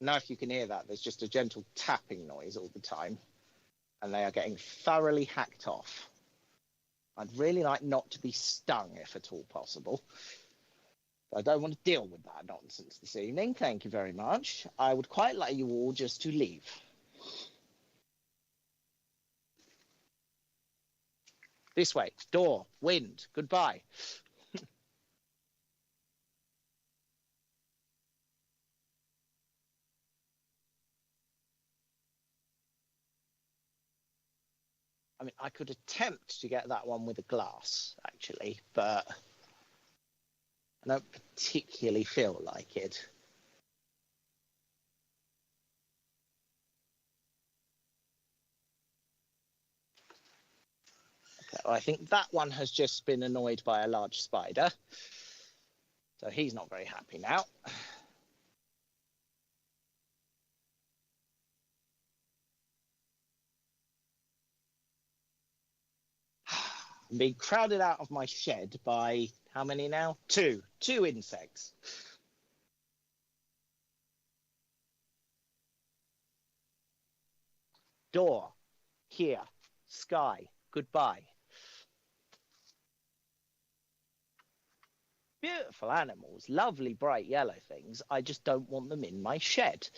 Now, if you can hear that, there's just a gentle tapping noise all the time. And they are getting thoroughly hacked off. I'd really like not to be stung, if at all possible. I don't want to deal with that nonsense this evening. Thank you very much. I would quite like you all just to leave. This way. Door. Wind. Goodbye. I mean, I could attempt to get that one with a glass, actually, but I don't particularly feel like it. Okay, well, I think that one has just been annoyed by a large spider, so he's not very happy now. I'm being crowded out of my shed by how many now? Two insects. Door, here, sky, goodbye. Beautiful animals, lovely bright yellow things. I just don't want them in my shed.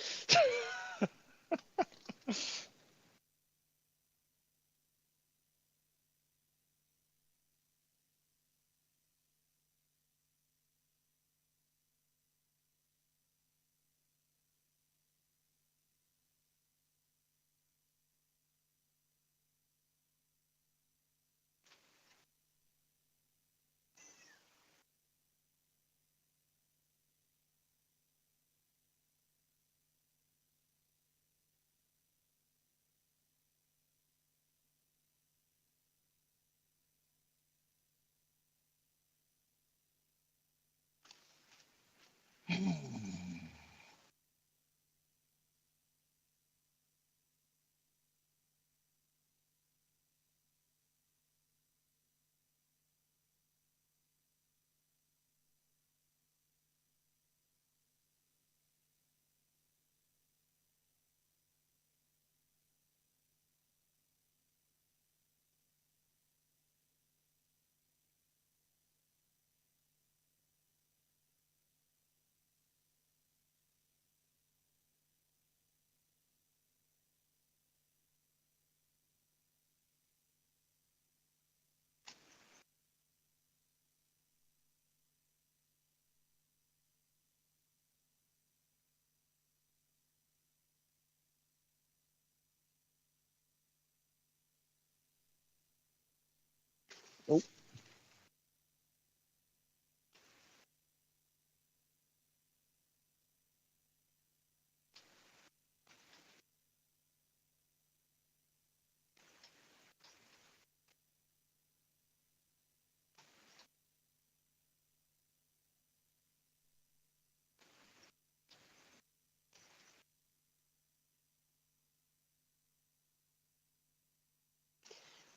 Oh,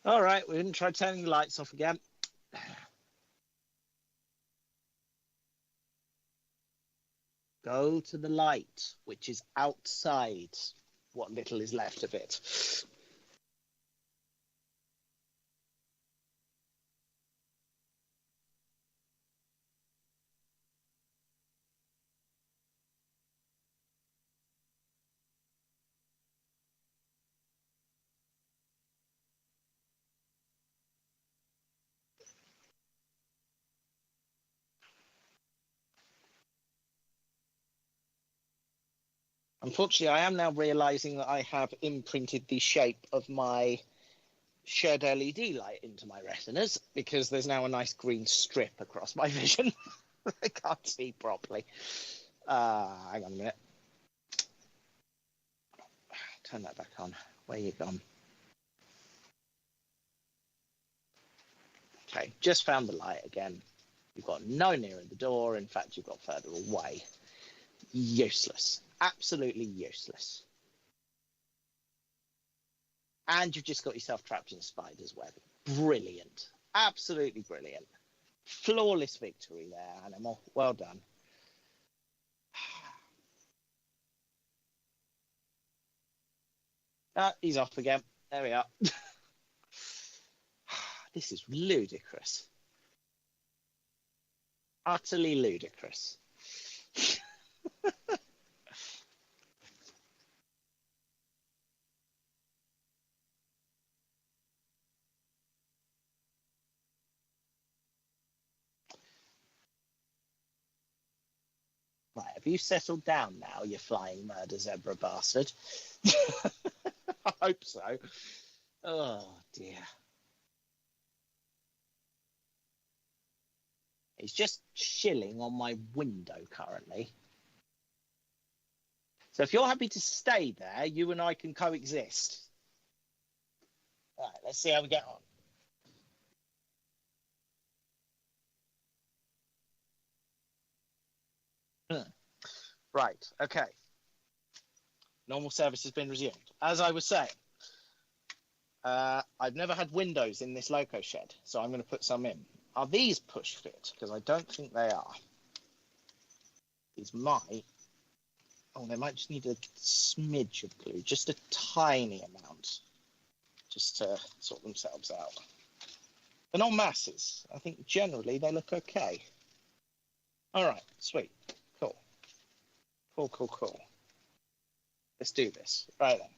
all right, we're going to try turning the lights off again. Go to the light, which is outside what little is left of it. Unfortunately, I am now realizing that I have imprinted the shape of my shed LED light into my retinas because there's now a nice green strip across my vision. I can't see properly. Hang on a minute. Turn that back on. Where you gone? Okay, just found the light again. You've got no nearer the door. In fact, you've got further away. Useless. Absolutely useless. And you've just got yourself trapped in a spider's web. Brilliant. Absolutely brilliant. Flawless victory there, animal. Well done. He's off again. There we are. This is ludicrous. Utterly ludicrous. Right, have you settled down now, you flying murder zebra bastard? I hope so. Oh, dear. He's just chilling on my window currently. So if you're happy to stay there, you and I can coexist. All right, let's see how we get on. Right, okay. Normal service has been resumed. As I was saying, I've never had windows in this loco shed, so I'm going to put some in. Are these push fit? Because I don't think they are. These might. Oh, they might just need a smidge of glue, just a tiny amount, just to sort themselves out. They're not masses. I think generally they look okay. All right, sweet, cool. Let's do this. Right then.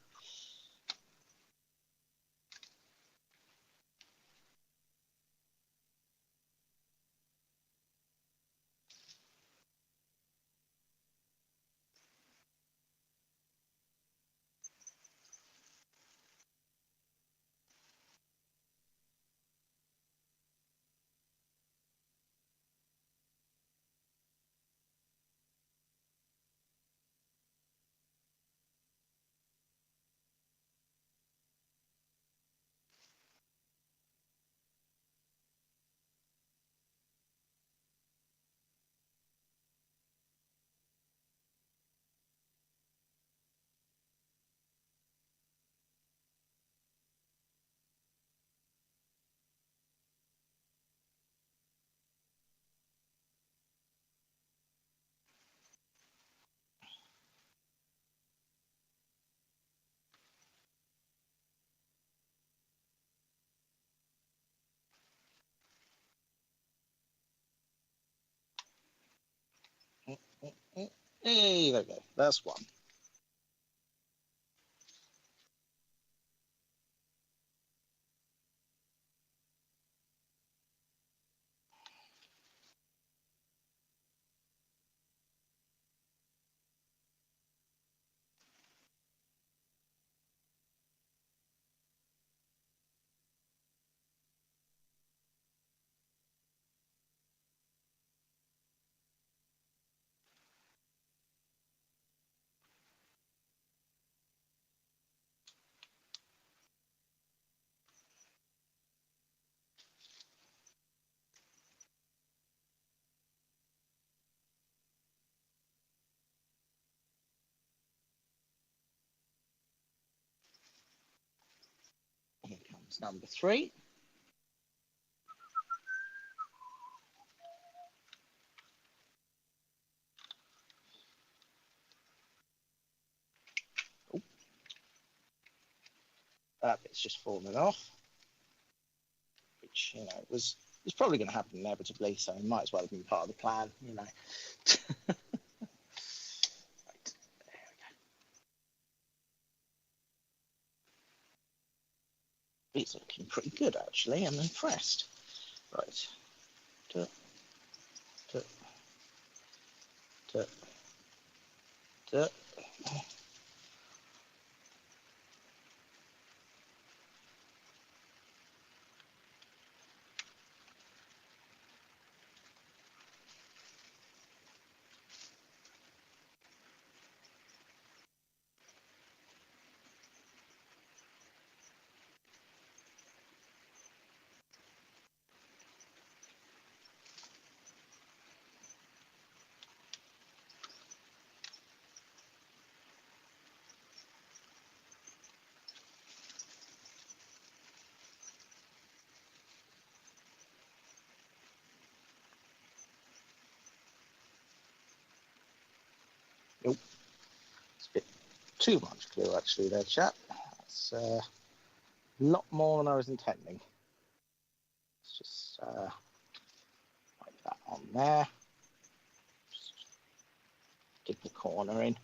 Hey, there we go. That's one. Here comes number 3. Oh, that bit's just fallen off, which, you know, was probably going to happen inevitably, so it might as well have been part of the plan, you know. Right, there we go. These are looking pretty good, actually. I'm impressed. Right. Duh, duh, duh, duh. Nope. It's a bit too much glue, actually, there, chap. That's a lot more than I was intending. Let's just like that on there. Just dig the corner in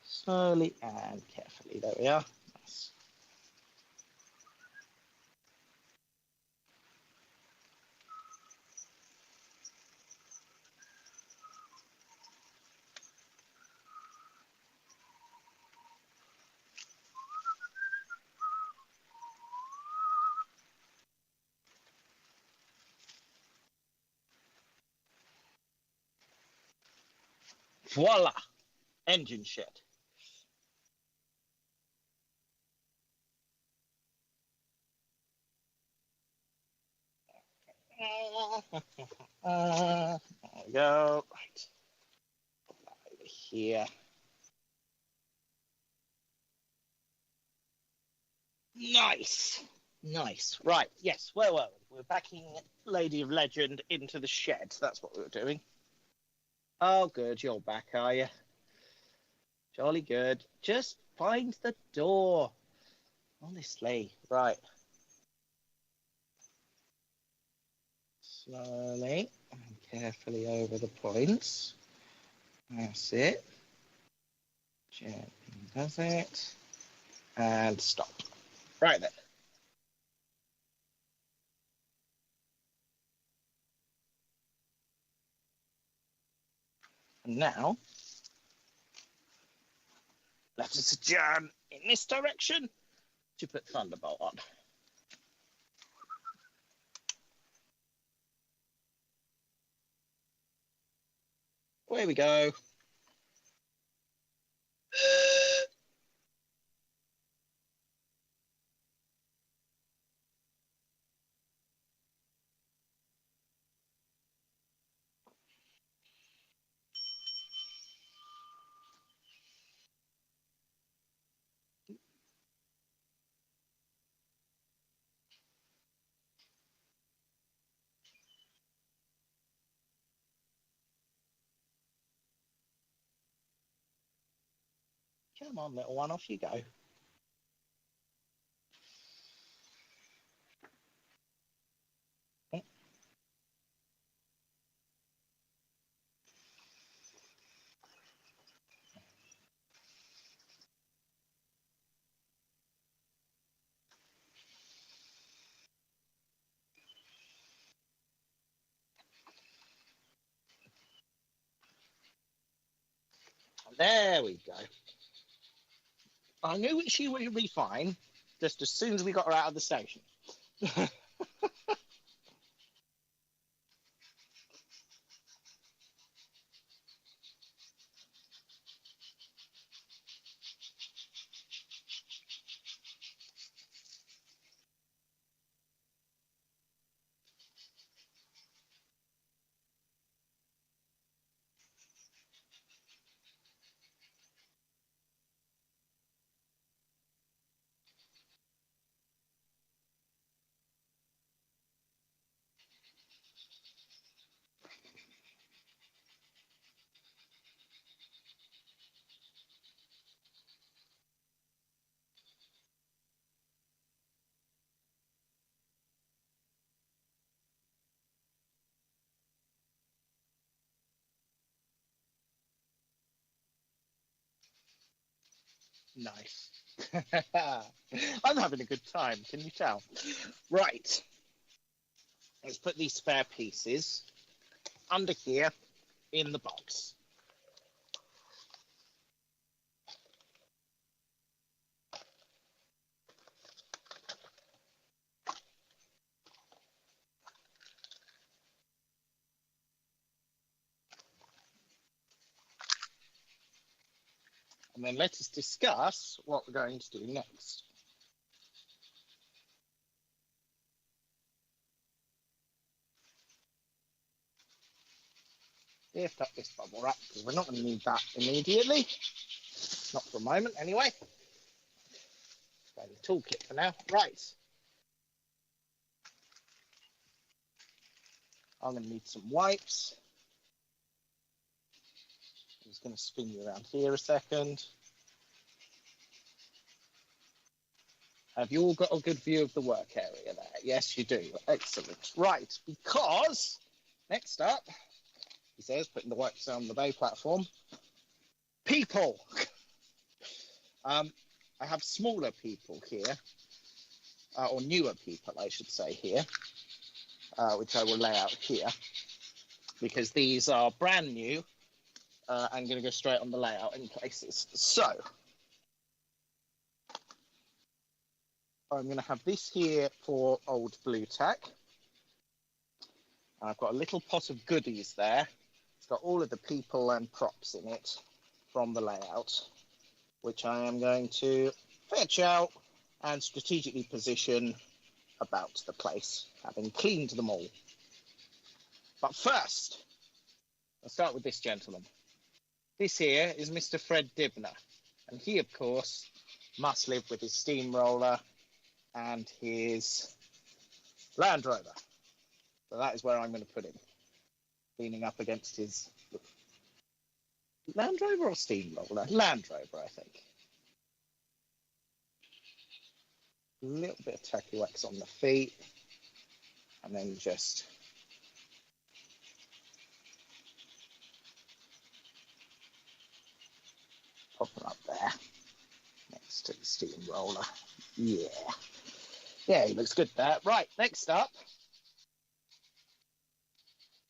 slowly and carefully. There we are. Nice. Voila! Engine shed. There we go. Right. Put that over here. Nice. Nice. Right. Yes. Where were we? We're backing Lady of Legend into the shed. That's what we were doing. Oh, good. You're back, are you? Jolly good. Just find the door. Honestly. Right. Slowly and carefully over the points. That's it. Gently does it. And stop. Right then. And now, let us adjourn in this direction to put Thunderbolt on. Away we go. Come on, little one, off you go. There we go. I knew she would be fine just as soon as we got her out of the station. Nice. I'm having a good time, can you tell? Right. Let's put these spare pieces under here in the box. And then let us discuss what we're going to do next. Lift up this bubble wrap because we're not going to need that immediately. Not for a moment, anyway. Got the toolkit for now. Right. I'm going to need some wipes. I'm just going to spin you around here a second. Have you all got a good view of the work area there? Yes, you do. Excellent. Right, because next up, he says, putting the wipes on the bay platform, people. I have smaller people here, or newer people, I should say, here, which I will lay out here, because these are brand new. I'm going to go straight on the layout in places. So I'm going to have this here for old blue tack. I've got a little pot of goodies there. It's got all of the people and props in it from the layout, which I am going to fetch out and strategically position about the place, having cleaned them all. But first, let's start with this gentleman. This here is Mr. Fred Dibner, and he, of course, must live with his steamroller and his Land Rover. So that is where I'm going to put him, leaning up against his Land Rover or Steamroller? Land Rover, I think. A little bit of turkey wax on the feet, and then just pop him up there next to the Steamroller. Yeah. Yeah, he looks good there. Right, next up,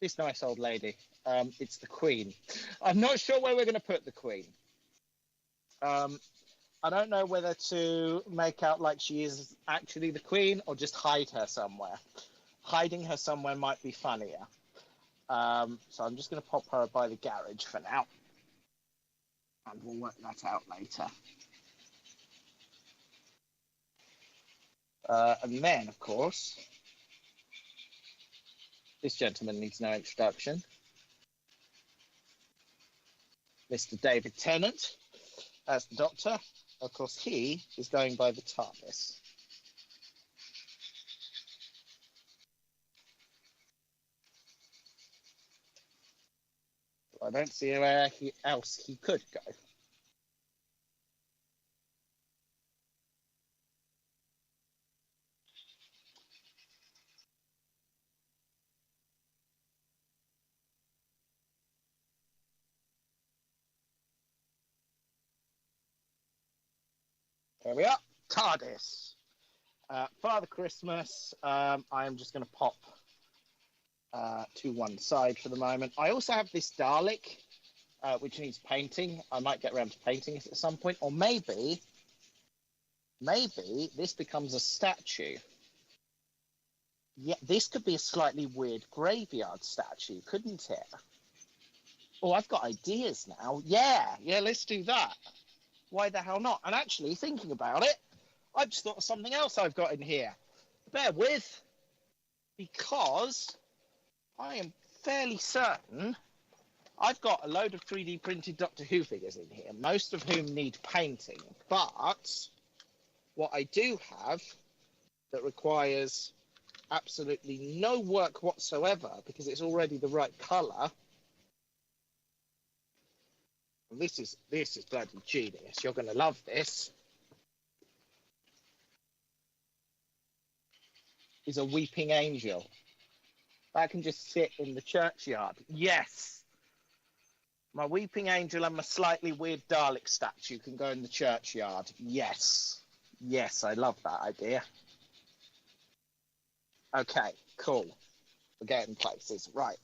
this nice old lady. It's the Queen. I'm not sure where we're going to put the Queen. I don't know whether to make out like she is actually the Queen or just hide her somewhere. Hiding her somewhere might be funnier. So I'm just going to pop her by the garage for now. And we'll work that out later. And then, of course, this gentleman needs no introduction. Mr. David Tennant as the Doctor. Of course, he is going by the TARDIS. I don't see where else he could go. There we are, TARDIS. Father Christmas, I'm just going to pop to one side for the moment. I also have this Dalek, which needs painting. I might get around to painting it at some point, or maybe this becomes a statue. Yeah, this could be a slightly weird graveyard statue, couldn't it? Oh, I've got ideas now. Yeah, let's do that. Why the hell not? And actually, thinking about it, I've just thought of something else I've got in here. Bear with, because I am fairly certain I've got a load of 3D printed Doctor Who figures in here, most of whom need painting. But what I do have that requires absolutely no work whatsoever, because it's already the right colour. This is bloody genius. You're going to love this. Is a weeping angel that can just sit in the churchyard. Yes, my weeping angel and my slightly weird Dalek statue can go in the churchyard. Yes, I love that idea. Okay, cool. We're getting places. Right.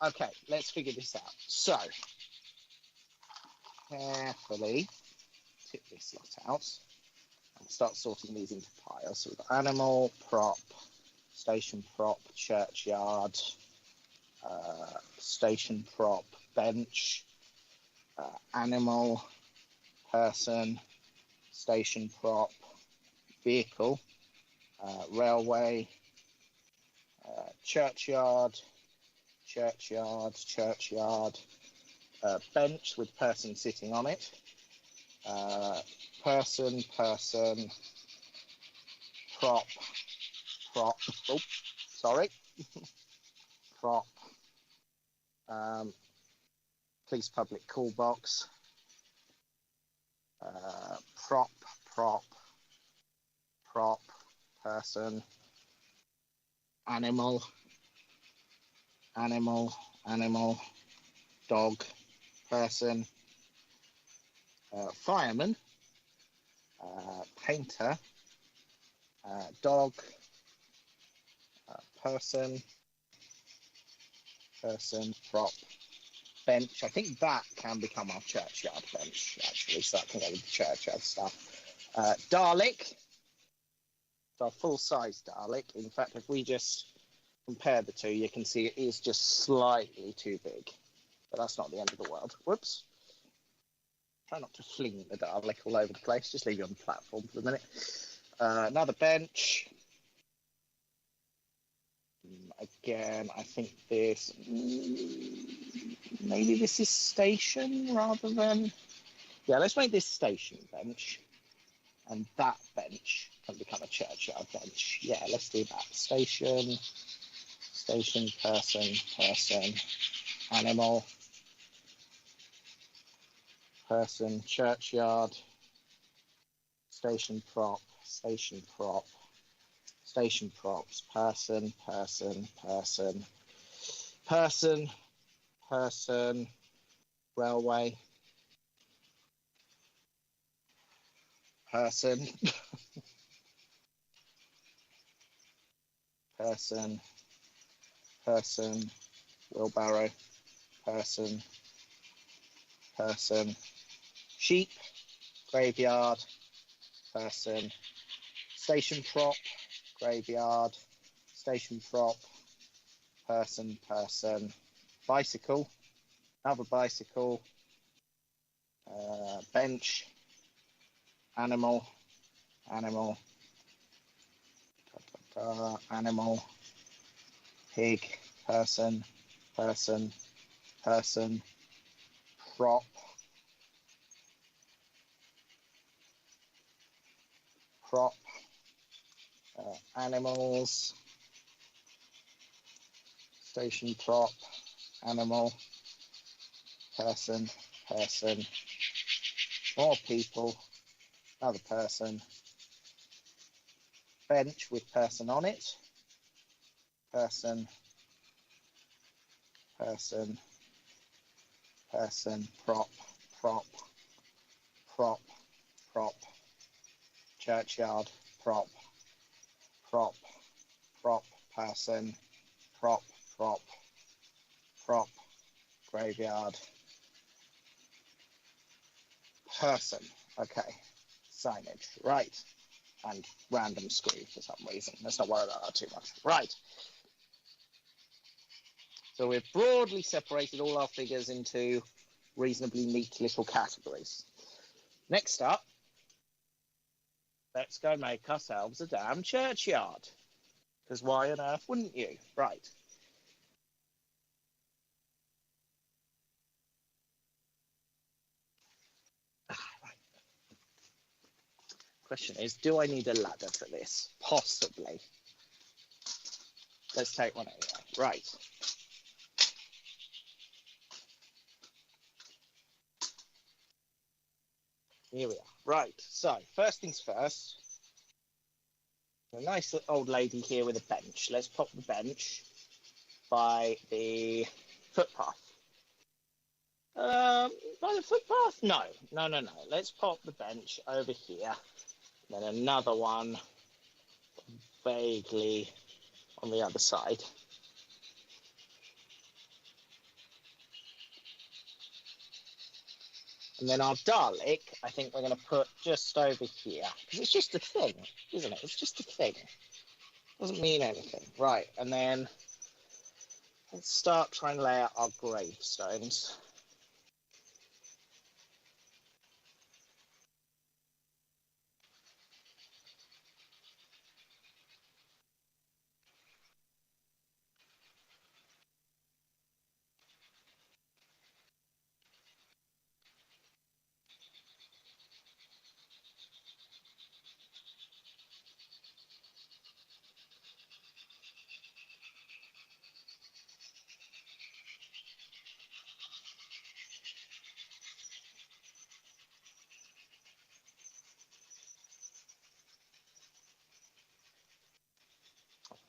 Okay, let's figure this out. So, carefully tip this lot out and start sorting these into piles. So we've got animal, prop, station prop, churchyard, station prop, bench, animal, person, station prop, vehicle, railway, churchyard, bench with person sitting on it, person, prop, oh, sorry, prop, police public call box, prop, person, animal, dog, person, fireman, painter, dog, person, prop, bench. I think that can become our churchyard bench, actually, so that can go with the churchyard stuff. Dalek, it's our full-size Dalek. In fact, if we just compare the two, you can see it is just slightly too big, but that's not the end of the world. Whoops. Try not to fling the Dalek all over the place, just leave it on the platform for a minute. Another bench. Again, I think this maybe this is station rather than, yeah, let's make this station bench, and that bench can become a churchyard bench. Yeah, let's do that. Station, person, animal, person, churchyard, station props, person, railway, person, person, wheelbarrow, person, sheep, graveyard, person, station prop, graveyard, station prop, person, bicycle, another bicycle, bench, animal, animal, pig, person, prop, animals, station prop, animal, person, more people, another person, bench with person on it, person, prop, churchyard, prop, person, prop, graveyard, person. Okay, signage, right. And random screw for some reason. Let's not worry about that too much. Right. So we've broadly separated all our figures into reasonably neat little categories. Next up, let's go make ourselves a damn churchyard. Because why on earth wouldn't you? Right. Question is, do I need a ladder for this? Possibly. Let's take one anyway. Right. Here we are. Right. So, first things first. A nice old lady here with a bench. Let's pop the bench by the footpath. By the footpath? No. Let's pop the bench over here. Then another one vaguely on the other side. And then our Dalek, I think we're going to put just over here. Because it's just a thing, isn't it? It's just a thing. Doesn't mean anything. Right, and then let's start trying to lay out our gravestones.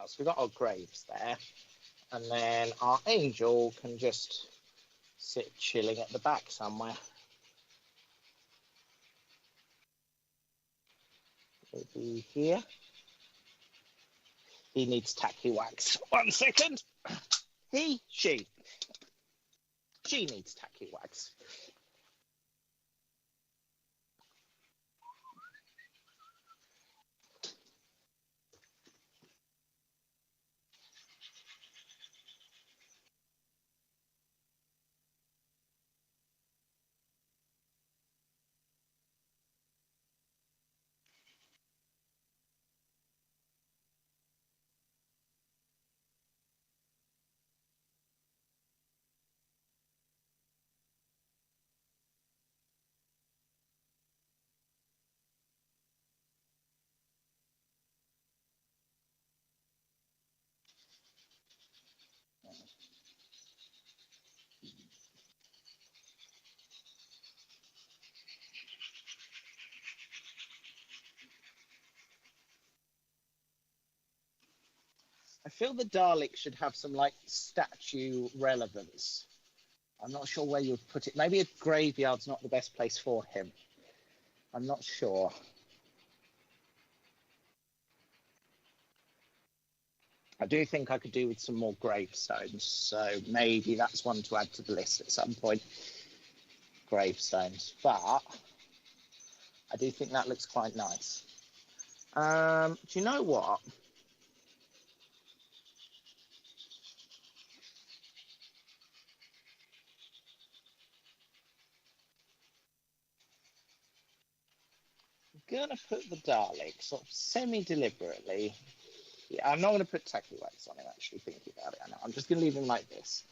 So we've got our graves there. And then our angel can just sit chilling at the back somewhere. Maybe here. He needs tacky wax. 1 second. She needs tacky wax. feel the Dalek should have some like statue relevance. I'm not sure where you'd put it. Maybe a graveyard's not the best place for him. I'm not sure. I do think I could do with some more gravestones, so maybe that's one to add to the list at some point. Gravestones, but I do think that looks quite nice. Do you know what? I'm gonna put the Dalek sort of semi-deliberately. Yeah, I'm not gonna put tacky wax on him. Actually, thinking about it, I know. I'm just gonna leave him like this.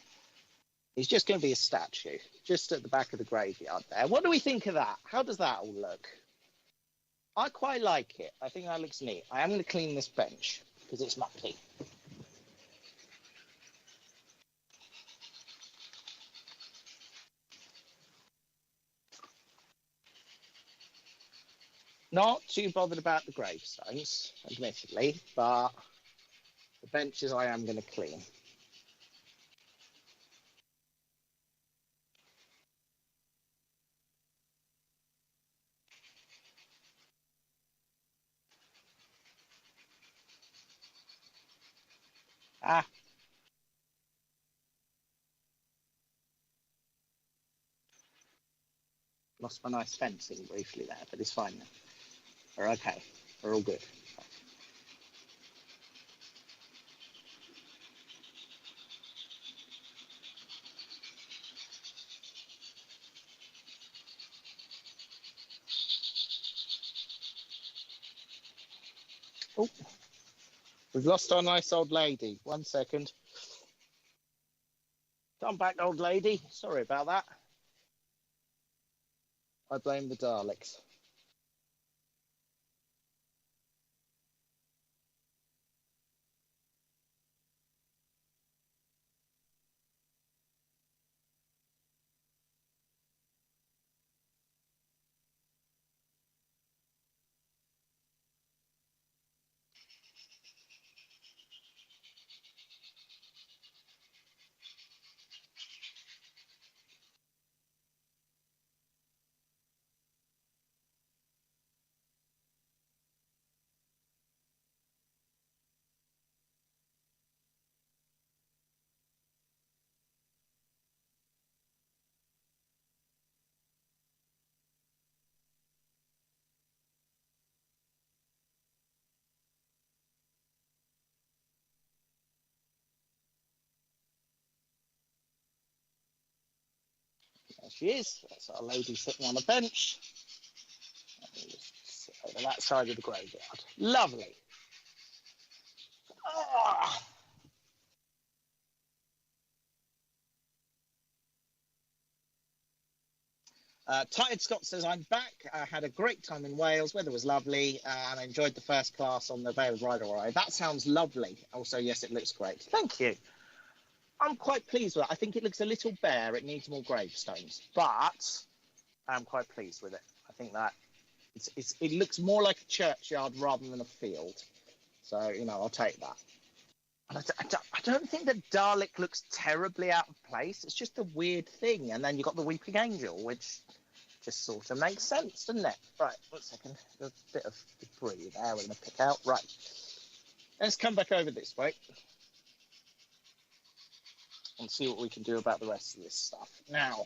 He's just going to be a statue, just at the back of the graveyard there. What do we think of that? How does that all look? I quite like it. I think that looks neat. I am going to clean this bench because it's mucky. Not too bothered about the gravestones, admittedly, but the benches I am going to clean. Ah. Lost my nice fencing briefly there, but it's fine now. We're okay. We're all good. Oh, we've lost our nice old lady. 1 second. Come back, old lady. Sorry about that. I blame the Daleks. There she is. That's our lady sitting on a bench. Just sit over that side of the graveyard. Lovely. Oh. Tired Scott says, I'm back. I had a great time in Wales. Weather was lovely, and I enjoyed the first class on the Vale Rider Ride. That sounds lovely. Also, yes, it looks great. Thank you. I'm quite pleased with it. I think it looks a little bare. It needs more gravestones, but I'm quite pleased with it. I think that it looks more like a churchyard rather than a field. So, you know, I'll take that. And I don't think that Dalek looks terribly out of place. It's just a weird thing. And then you've got the Weeping Angel, which just sort of makes sense, doesn't it? Right, 1 second. There's a bit of debris there we're going to pick out. Right. Let's come back over this way and see what we can do about the rest of this stuff. Now,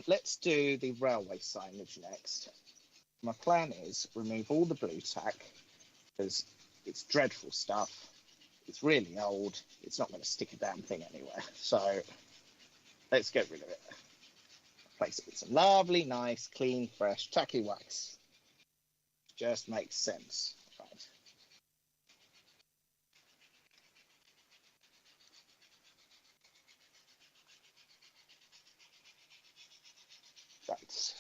let's do the railway signage next. My plan is remove all the blue tack because it's dreadful stuff. It's really old. It's not going to stick a damn thing anywhere. So let's get rid of it. Replace it with some lovely, nice, clean, fresh, tacky wax. Just makes sense. Right. Right.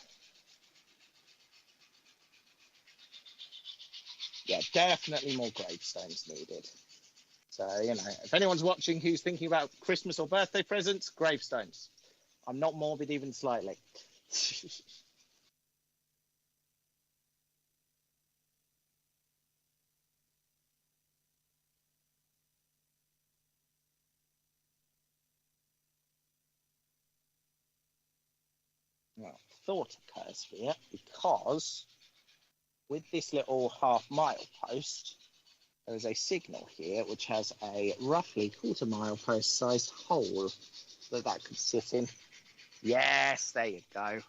Yeah, definitely more gravestones needed. So, you know, if anyone's watching who's thinking about Christmas or birthday presents, gravestones. I'm not morbid even slightly. Well, thought occurs here because with this little half-mile post, there is a signal here which has a roughly quarter-mile post-sized hole that could sit in. Yes, there you go.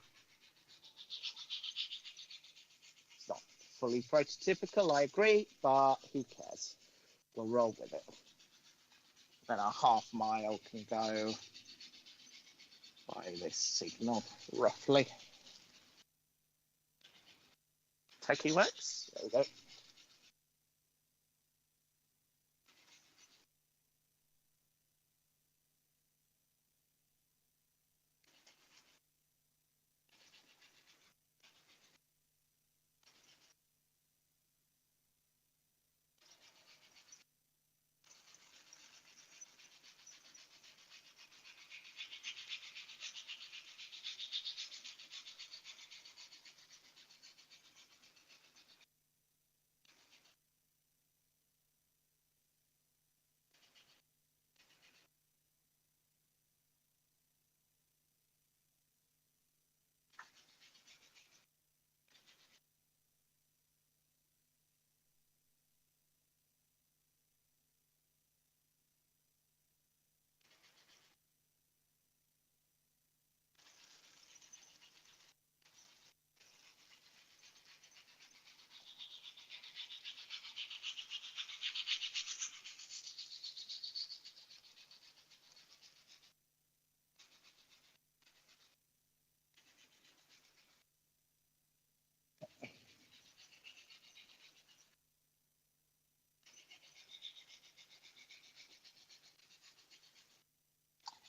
It's not fully prototypical, I agree, but who cares? We'll roll with it. Then a half-mile can go by this signal, roughly. Techie works. There we go.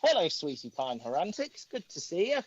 Hello, Sweetie Pine Herantics. Good to see you.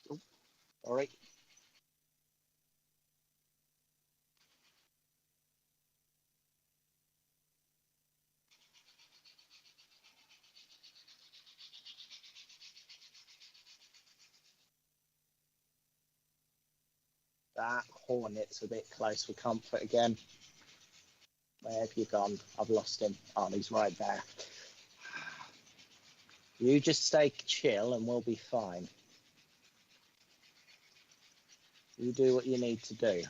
Oh, sorry. That Hornet's a bit close for comfort again. Where have you gone? I've lost him. Oh, he's right there. You just stay chill and we'll be fine. You do what you need to do.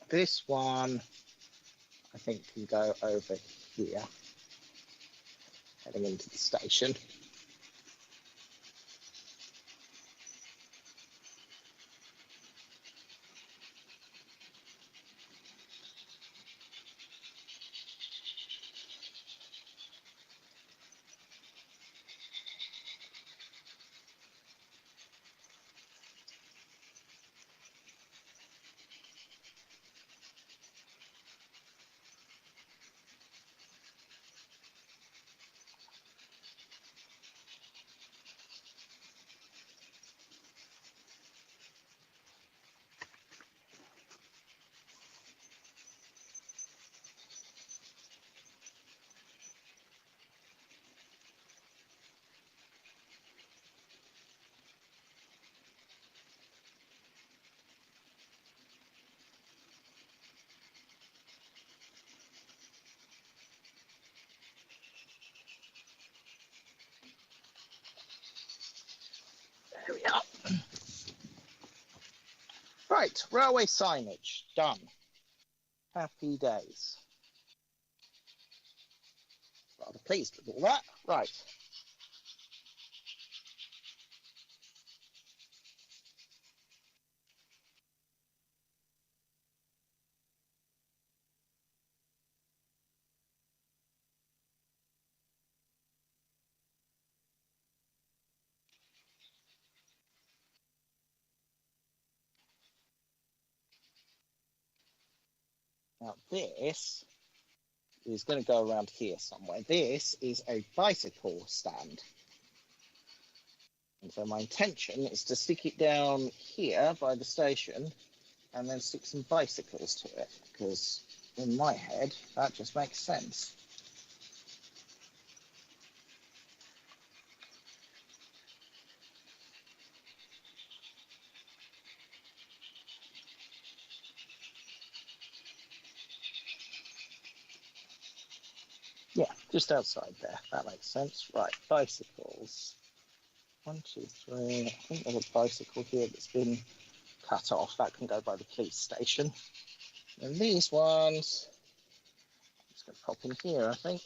This one, I think, can go over here, heading into the station. There we are. Right, railway signage, done. Happy days. Rather pleased with all that. Right. Now this is going to go around here somewhere. This is a bicycle stand. And so my intention is to stick it down here by the station and then stick some bicycles to it, because in my head that just makes sense. Yeah, just outside there. That makes sense. Right, bicycles. 1, 2, 3. I think there's a bicycle here that's been cut off. That can go by the police station. And these ones, I'm just going to pop in here, I think.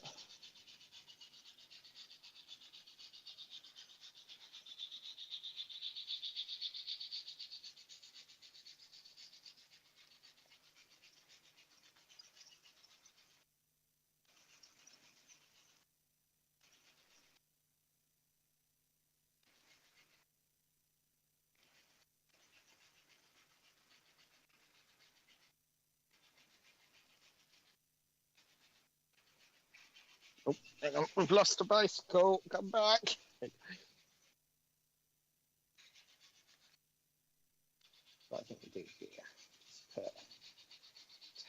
Oh, hang on, we've lost a bicycle. Come back. What I think we do here is put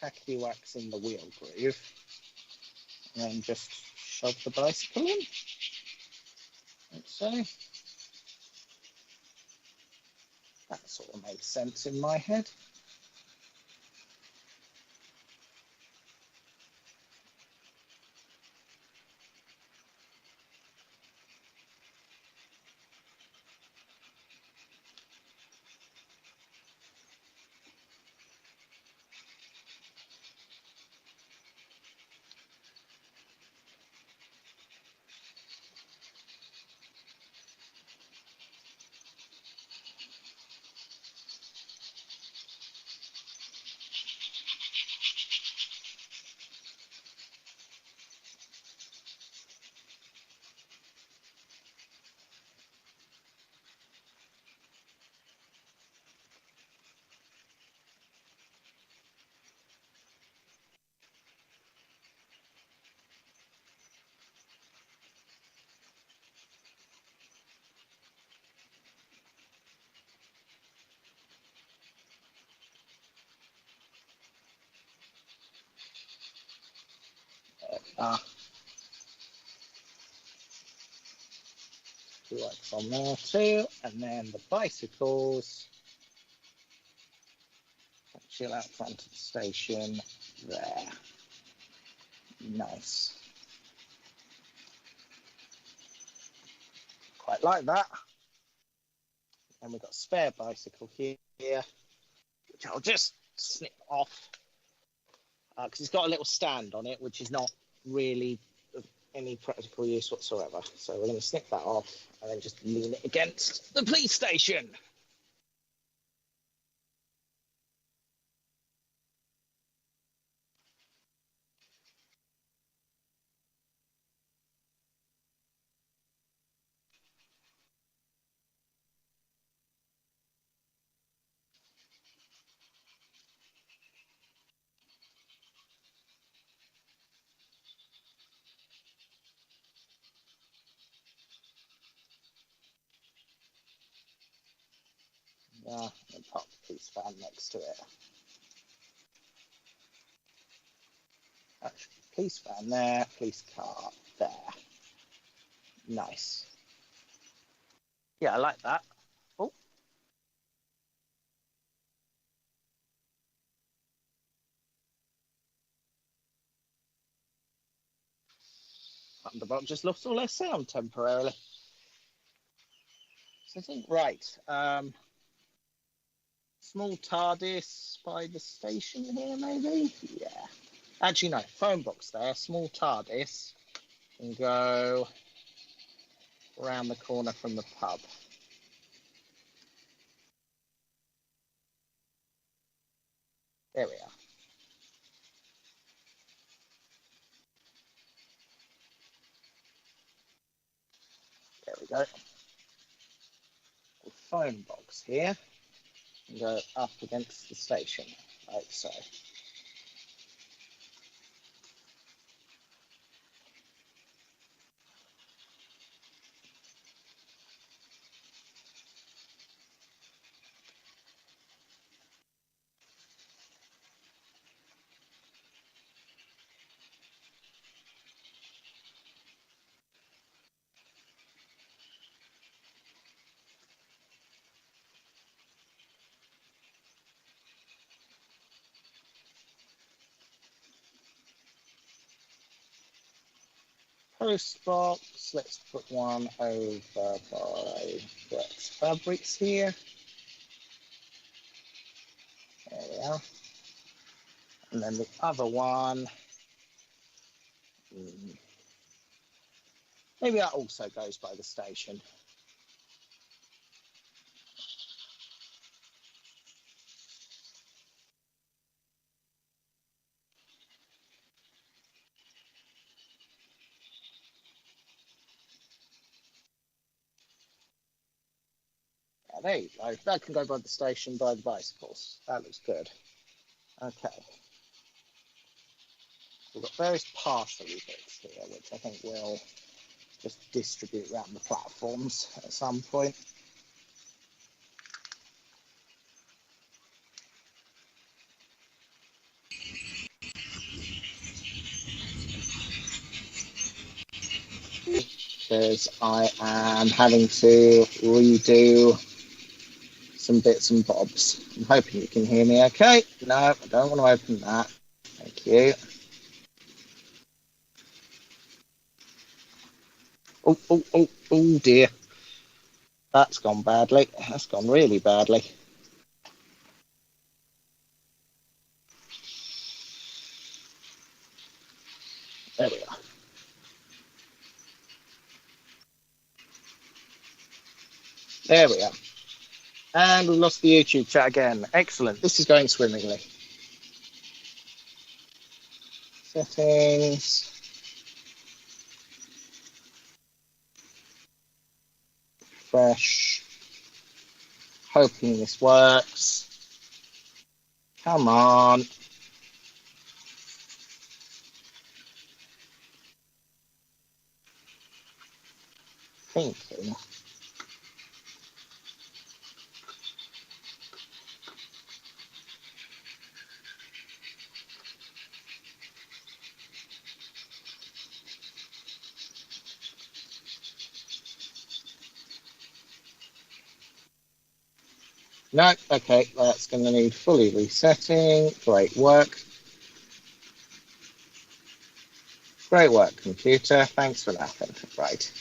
tacky wax in the wheel groove and then just shove the bicycle in, like so. That sort of makes sense in my head. Wax on there too, and then the bicycles chill out front of the station there. Nice. Quite like that. And we've got a spare bicycle here, which I'll just snip off because it's got a little stand on it, which is not really of any practical use whatsoever. So we're going to snip that off and then just lean it against the police station. And pop the police van next to it. Actually, police van there, police car there. Nice. Yeah, I like that. Oh, Thunderbolt just lost all their sound temporarily. So I think, right, small TARDIS by the station here, maybe? Yeah. Actually, no, phone box there, small TARDIS, and go around the corner from the pub. There we are. There we go. The phone box here, and go up against the station, like so. post box. Let's put one over by Brett's Fabrics here. There we are. And then the other one, maybe that also goes by the station. Yeah, there you go. That can go by the station by the bicycles. That looks good. Okay. We've got various parcel-y bits here, which I think we'll just distribute around the platforms at some point. Because I am having to redo some bits and bobs. I'm hoping you can hear me okay. No, I don't want to open that. Thank you. Oh dear. That's gone badly. That's gone really badly. There we are. There we are. And we lost the YouTube chat again. Excellent. This is going swimmingly. Settings. Fresh. Hoping this works. Come on. Thinking. No, okay, that's going to need fully resetting. Great work. Great work, computer. Thanks for that. Right.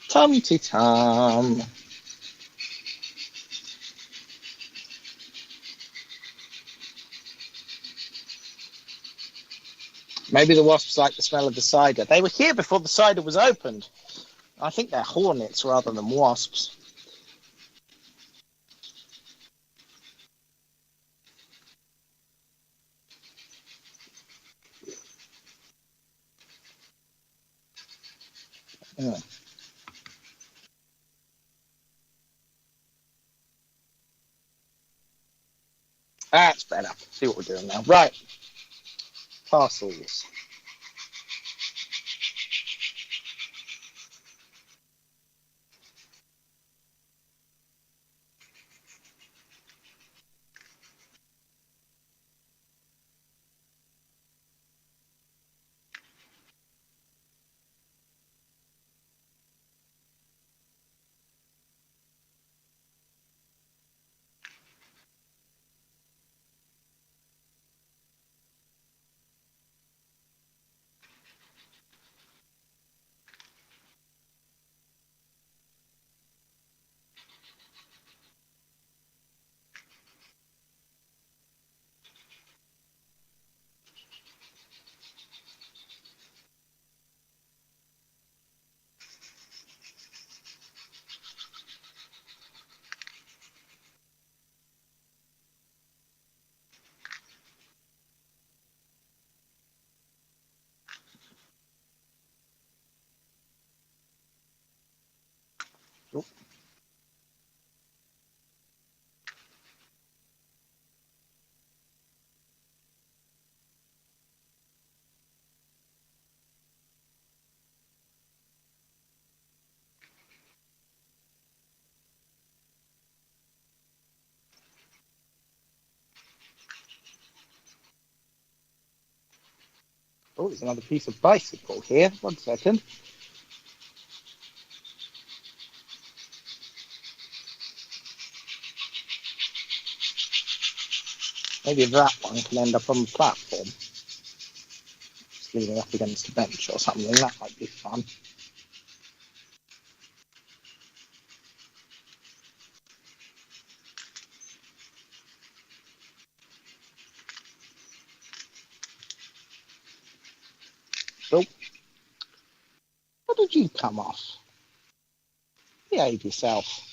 Tum-ty-tum. Maybe the wasps like the smell of the cider. They were here before the cider was opened. I think they're hornets rather than wasps. Yeah. That's better. See what we're doing now. Right. Parcels. Oh, Oh, there's another piece of bicycle here. 1 second. Maybe that one can end up on the platform. Just leaning up against a bench or something. That might be fun. Oh, how did you come off? Behave yourself.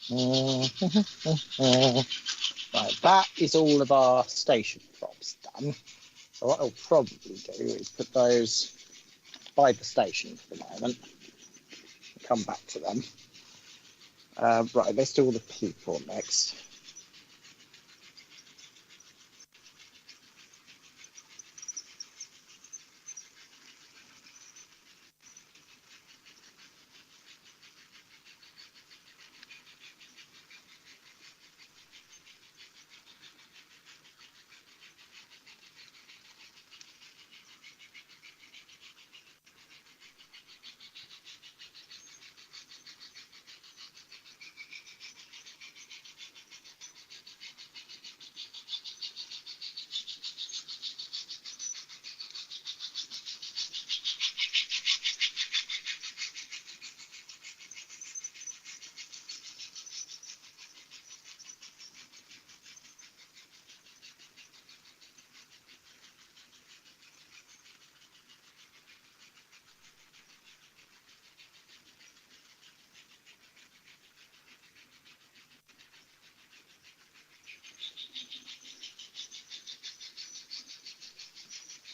Right, that is all of our station props done. So what I'll probably do is put those by the station for the moment. Come back to them. Right, let's do all the people next.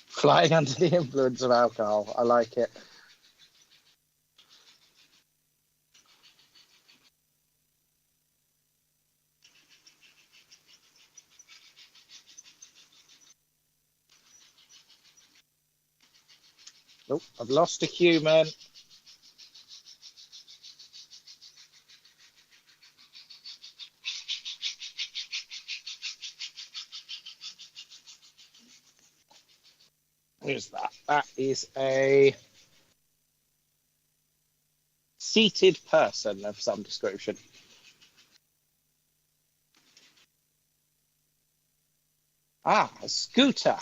Flying under the influence of alcohol. I like it. Oh, I've lost a human. Who's that? That is a seated person of some description. Ah, a scooter.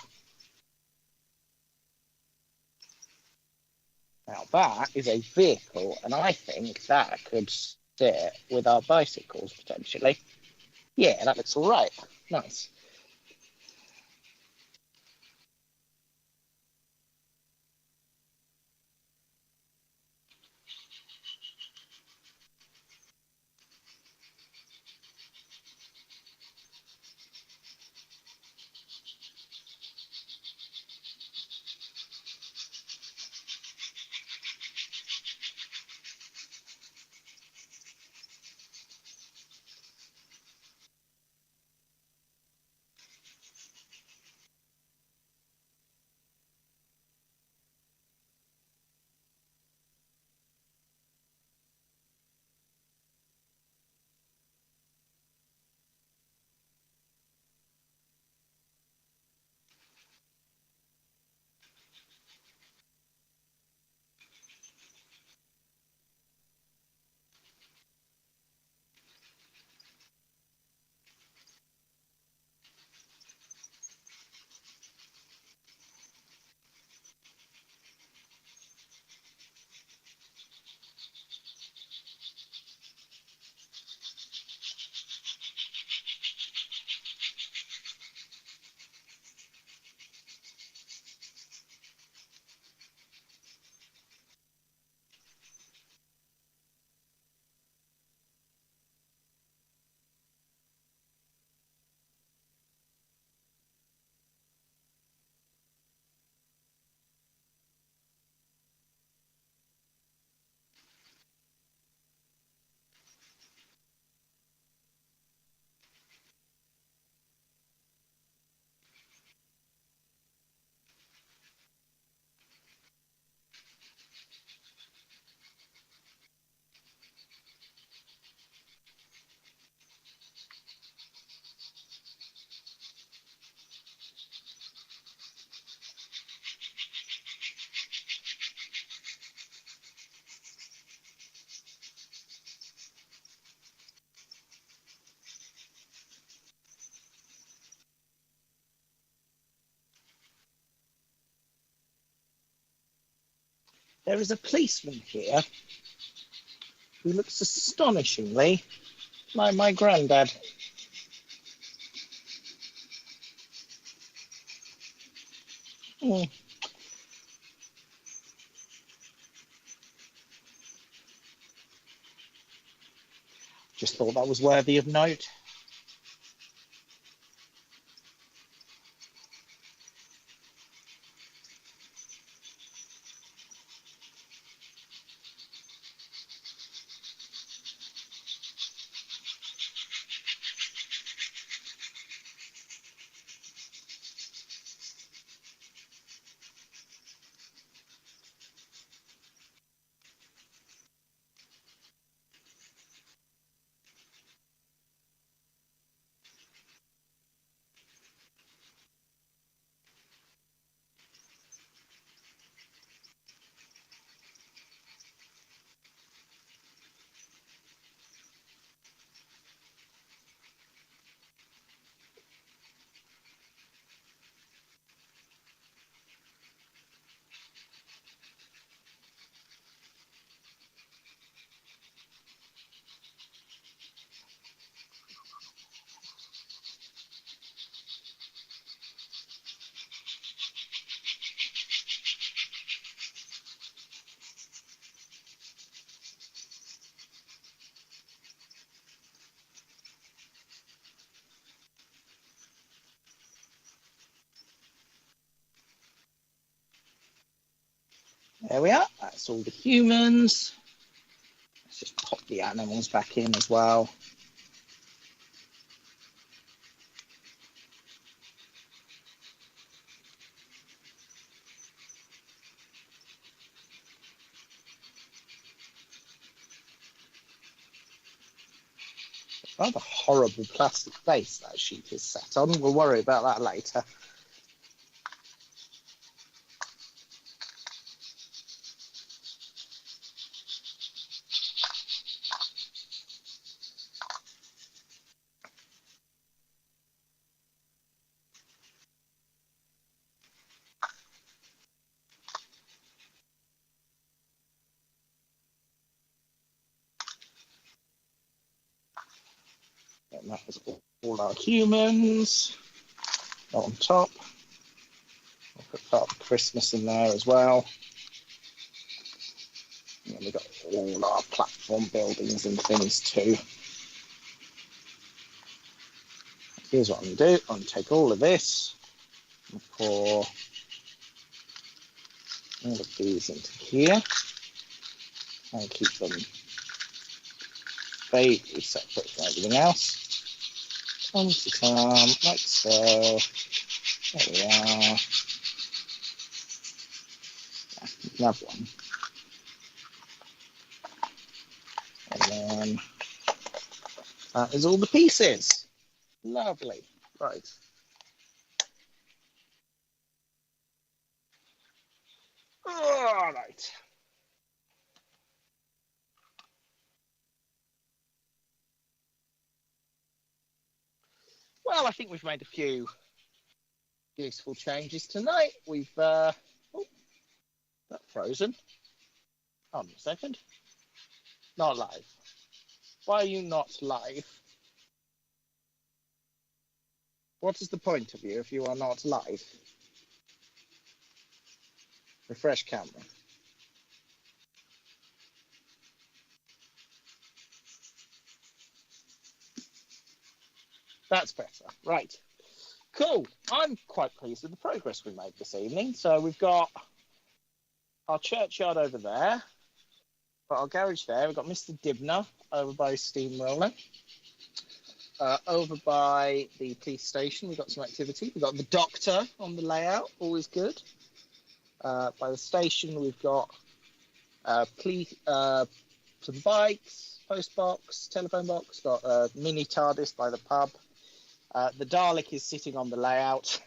Now that is a vehicle, and I think that could sit with our bicycles potentially. Yeah, that looks all right. Nice. There is a policeman here who looks astonishingly like my granddad. Hmm. Just thought that was worthy of note. There we are. That's all the humans. Let's just pop the animals back in as well. Rather horrible plastic base that sheep is set on. We'll worry about that later. And that was all our humans on top. I'll put Father Christmas in there as well. And then we've got all our platform buildings and things too. Here's what I'm going to do. I'm going to take all of this and pour all of these into here and keep them vaguely separate from everything else. Tom to Tom, like so. There we are. Another one. And then that is all the pieces. Lovely. Right. All right. Well, I think we've made a few useful changes tonight. We've that frozen. Hold on a second. Not live. Why are you not live? What is the point of you if you are not live? Refresh camera. That's better. Right. Cool. I'm quite pleased with the progress we made this evening. So we've got our churchyard over there. Got our garage there. We've got Mr. Dibner over by Steamroller. Over by the police station, we've got some activity. We've got the doctor on the layout, always good. By the station, we've got some bikes, post box, telephone box. Got a mini TARDIS by the pub. The Dalek is sitting on the layout.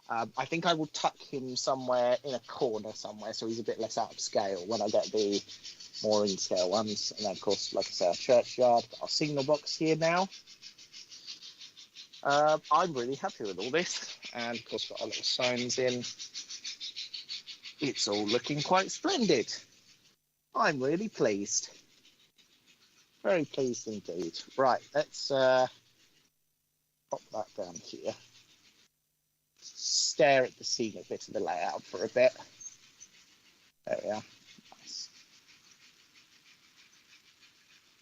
I think I will tuck him somewhere in a corner somewhere so he's a bit less out of scale when I get the more in scale ones. And then, of course, like I say, our churchyard, our signal box here now. I'm really happy with all this. And, of course, got our little signs in. It's all looking quite splendid. I'm really pleased. Very pleased indeed. Right, let's pop that down here. Stare at the scenic bit of the layout for a bit. There we are. Nice.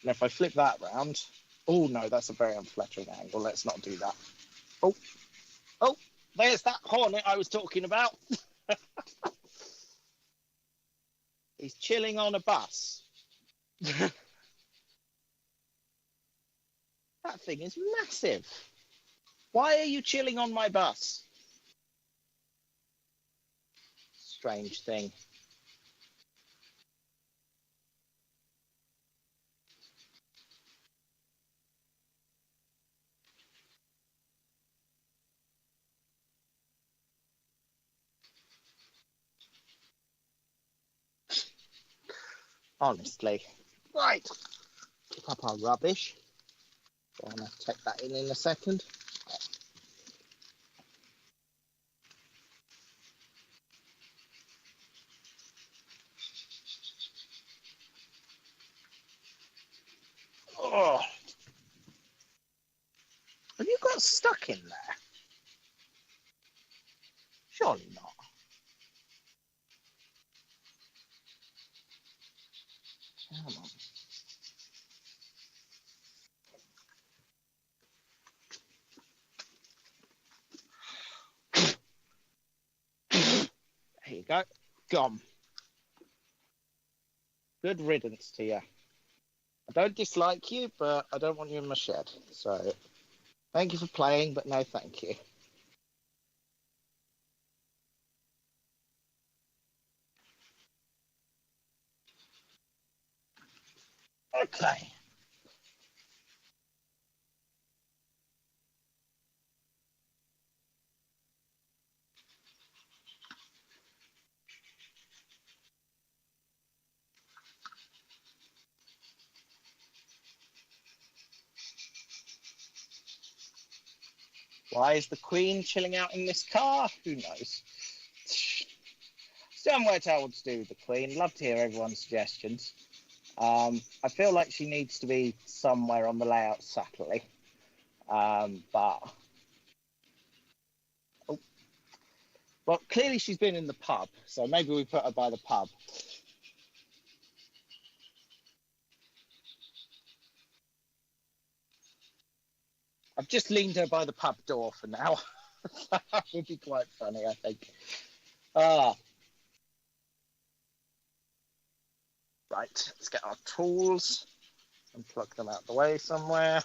And if I flip that round, oh no, that's a very unflattering angle. Let's not do that. Oh, there's that hornet I was talking about. He's chilling on a bus. That thing is massive. Why are you chilling on my bus? Strange thing. Honestly. Right. Pick up our rubbish. I'm going to take that in a second. Oh. Have you got stuck in there? Surely not. Come on. There you go. Gone. Good riddance to you. I don't dislike you, but I don't want you in my shed. So, thank you for playing, but no thank you. Okay. Why is the Queen chilling out in this car? Who knows? Still haven't worked out what to do with the Queen. Love to hear everyone's suggestions. I feel like she needs to be somewhere on the layout subtly. But oh, well, clearly she's been in the pub, so maybe we put her by the pub. I've just leaned her by the pub door for now. That would be quite funny, I think. Ah, right. Let's get our tools and plug them out the way somewhere.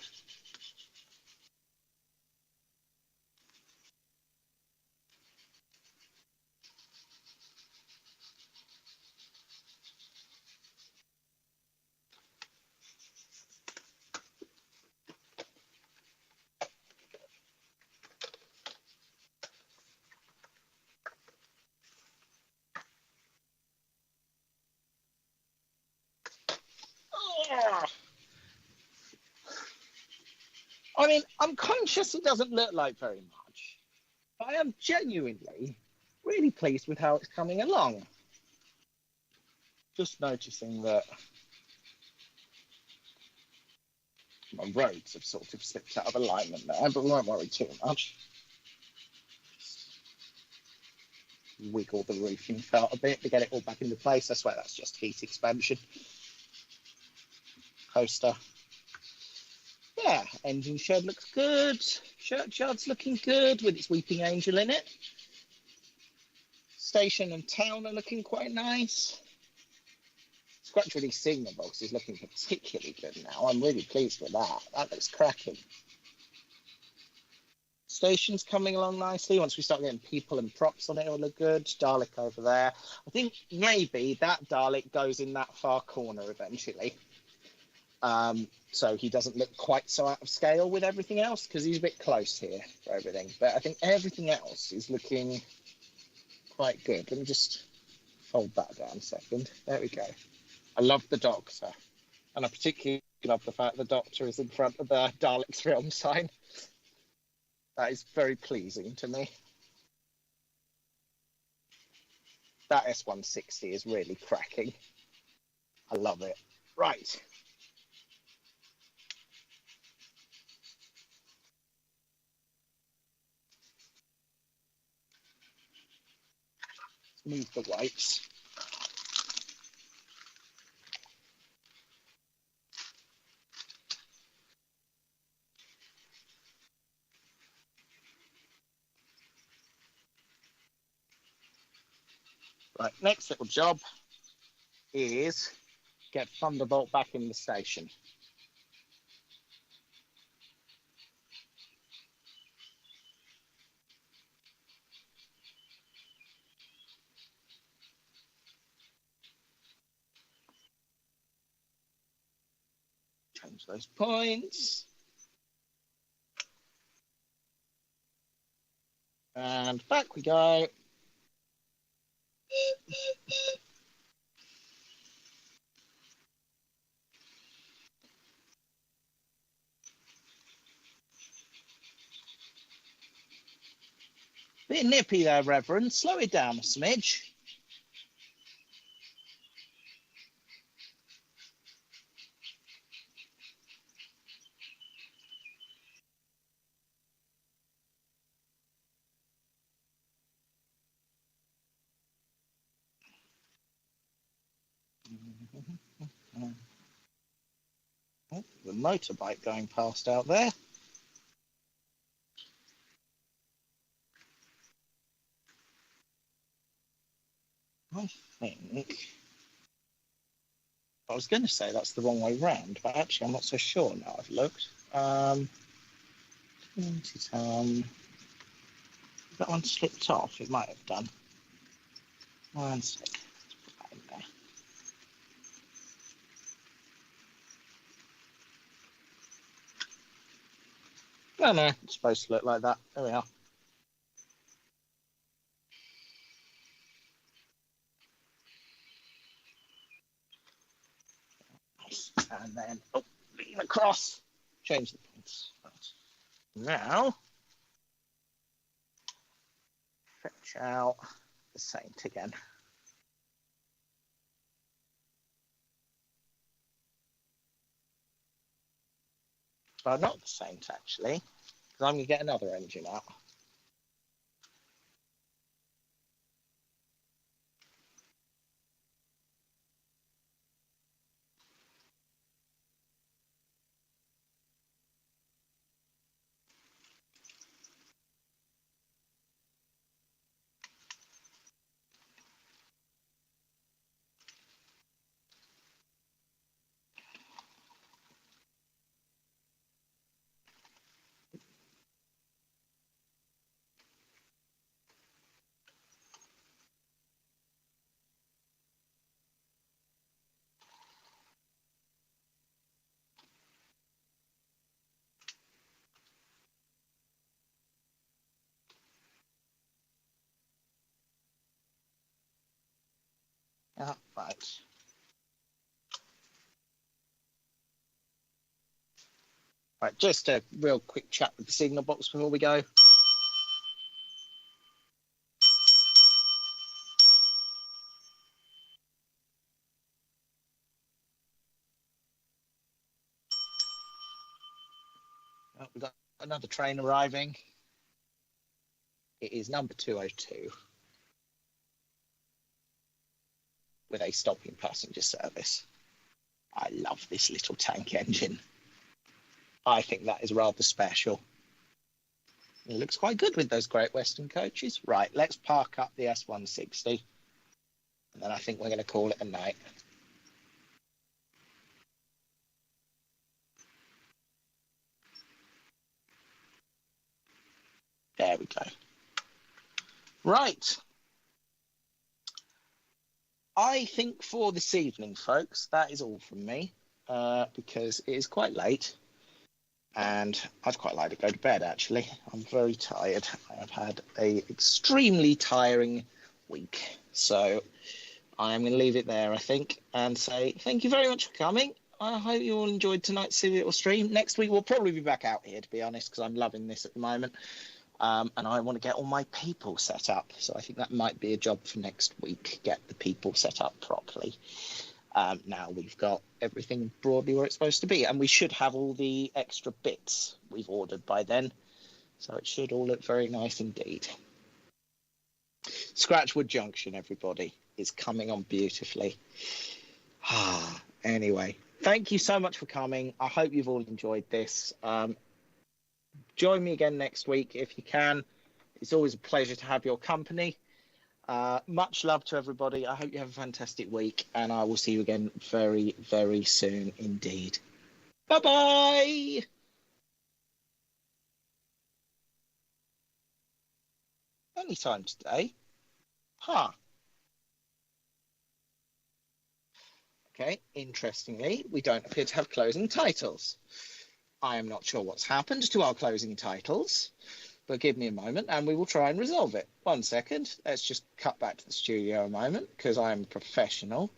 Ah. I mean, I'm conscious it doesn't look like very much, but I am genuinely really pleased with how it's coming along. Just noticing that my roads have sort of slipped out of alignment there, but we won't worry too much. Wiggle the roofing felt a bit to get it all back into place. I swear that's just heat expansion. Coaster. Yeah, engine shed looks good. Churchyard's looking good with its weeping angel in it. Station and town are looking quite nice. Scratch Release signal box is looking particularly good now. I'm really pleased with that. That looks cracking. Station's coming along nicely. Once we start getting people and props on it, it'll look good. Dalek over there. I think maybe that Dalek goes in that far corner eventually. So he doesn't look quite so out of scale with everything else because he's a bit close here for everything. But I think everything else is looking quite good. Let me just fold that down a second. There we go. I love the Doctor. And I particularly love the fact the Doctor is in front of the Dalek's film sign. That is very pleasing to me. That S160 is really cracking. I love it. Right. Let's move the weights. Right, next little job is get Thunderbolt back in the station. Change those points. And back we go. Bit nippy there, Reverend. Slow it down a smidge. Oh, the motorbike going past out there. I think I was going to say that's the wrong way round, but actually I'm not so sure now I've looked. That one slipped off. It might have done. One sec. Let's put that in there. No, no, it's supposed to look like that. There we are. Nice. And then, oh, lean across. Change the points. Right. Now, fetch out the Saint again. Well, not the Saint, actually, because I'm going to get another engine out. Right. Right, just a real quick chat with the signal box before we go. Oh, we've got another train arriving. It is number 202 with a stopping passenger service. I love this little tank engine. I think that is rather special. It looks quite good with those Great Western coaches. Right, let's park up the S160. And then I think we're going to call it a night. There we go. Right. I think for this evening, folks, that is all from me because it is quite late and I'd quite like to go to bed, actually. I'm very tired. I have had an extremely tiring week. So I am going to leave it there, I think, and say thank you very much for coming. I hope you all enjoyed tonight's silly little stream. Next week, we'll probably be back out here, to be honest, because I'm loving this at the moment. And I want to get all my people set up. So I think that might be a job for next week, get the people set up properly. Now we've got everything broadly where it's supposed to be, and we should have all the extra bits we've ordered by then. So it should all look very nice indeed. Scratchwood Junction, everybody, is coming on beautifully. Anyway, thank you so much for coming. I hope you've all enjoyed this. Join me again next week if you can. It's always a pleasure to have your company. Much love to everybody. I hope you have a fantastic week, and I will see you again very, very soon indeed. Bye-bye. Anytime today. Okay, interestingly, we don't appear to have closing titles. I am not sure what's happened to our closing titles, but give me a moment and we will try and resolve it. 1 second. Let's just cut back to the studio a moment because I am a professional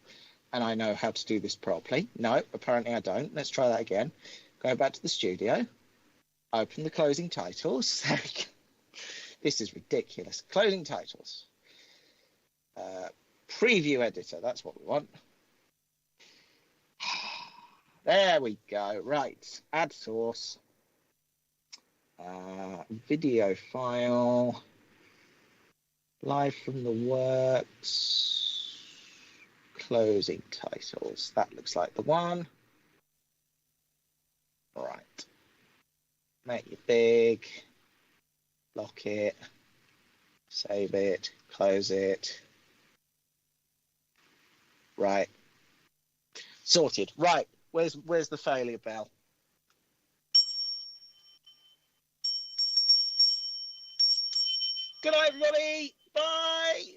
and I know how to do this properly. No, apparently I don't. Let's try that again. Go back to the studio. Open the closing titles. This is ridiculous. Closing titles. Preview editor. That's what we want. There we go. Right. Add source. Video file. Live from the works. Closing titles. That looks like the one. All right. Make it big. Lock it. Save it. Close it. Right. Sorted. Right. Where's the failure bell? Good night, everybody. Bye.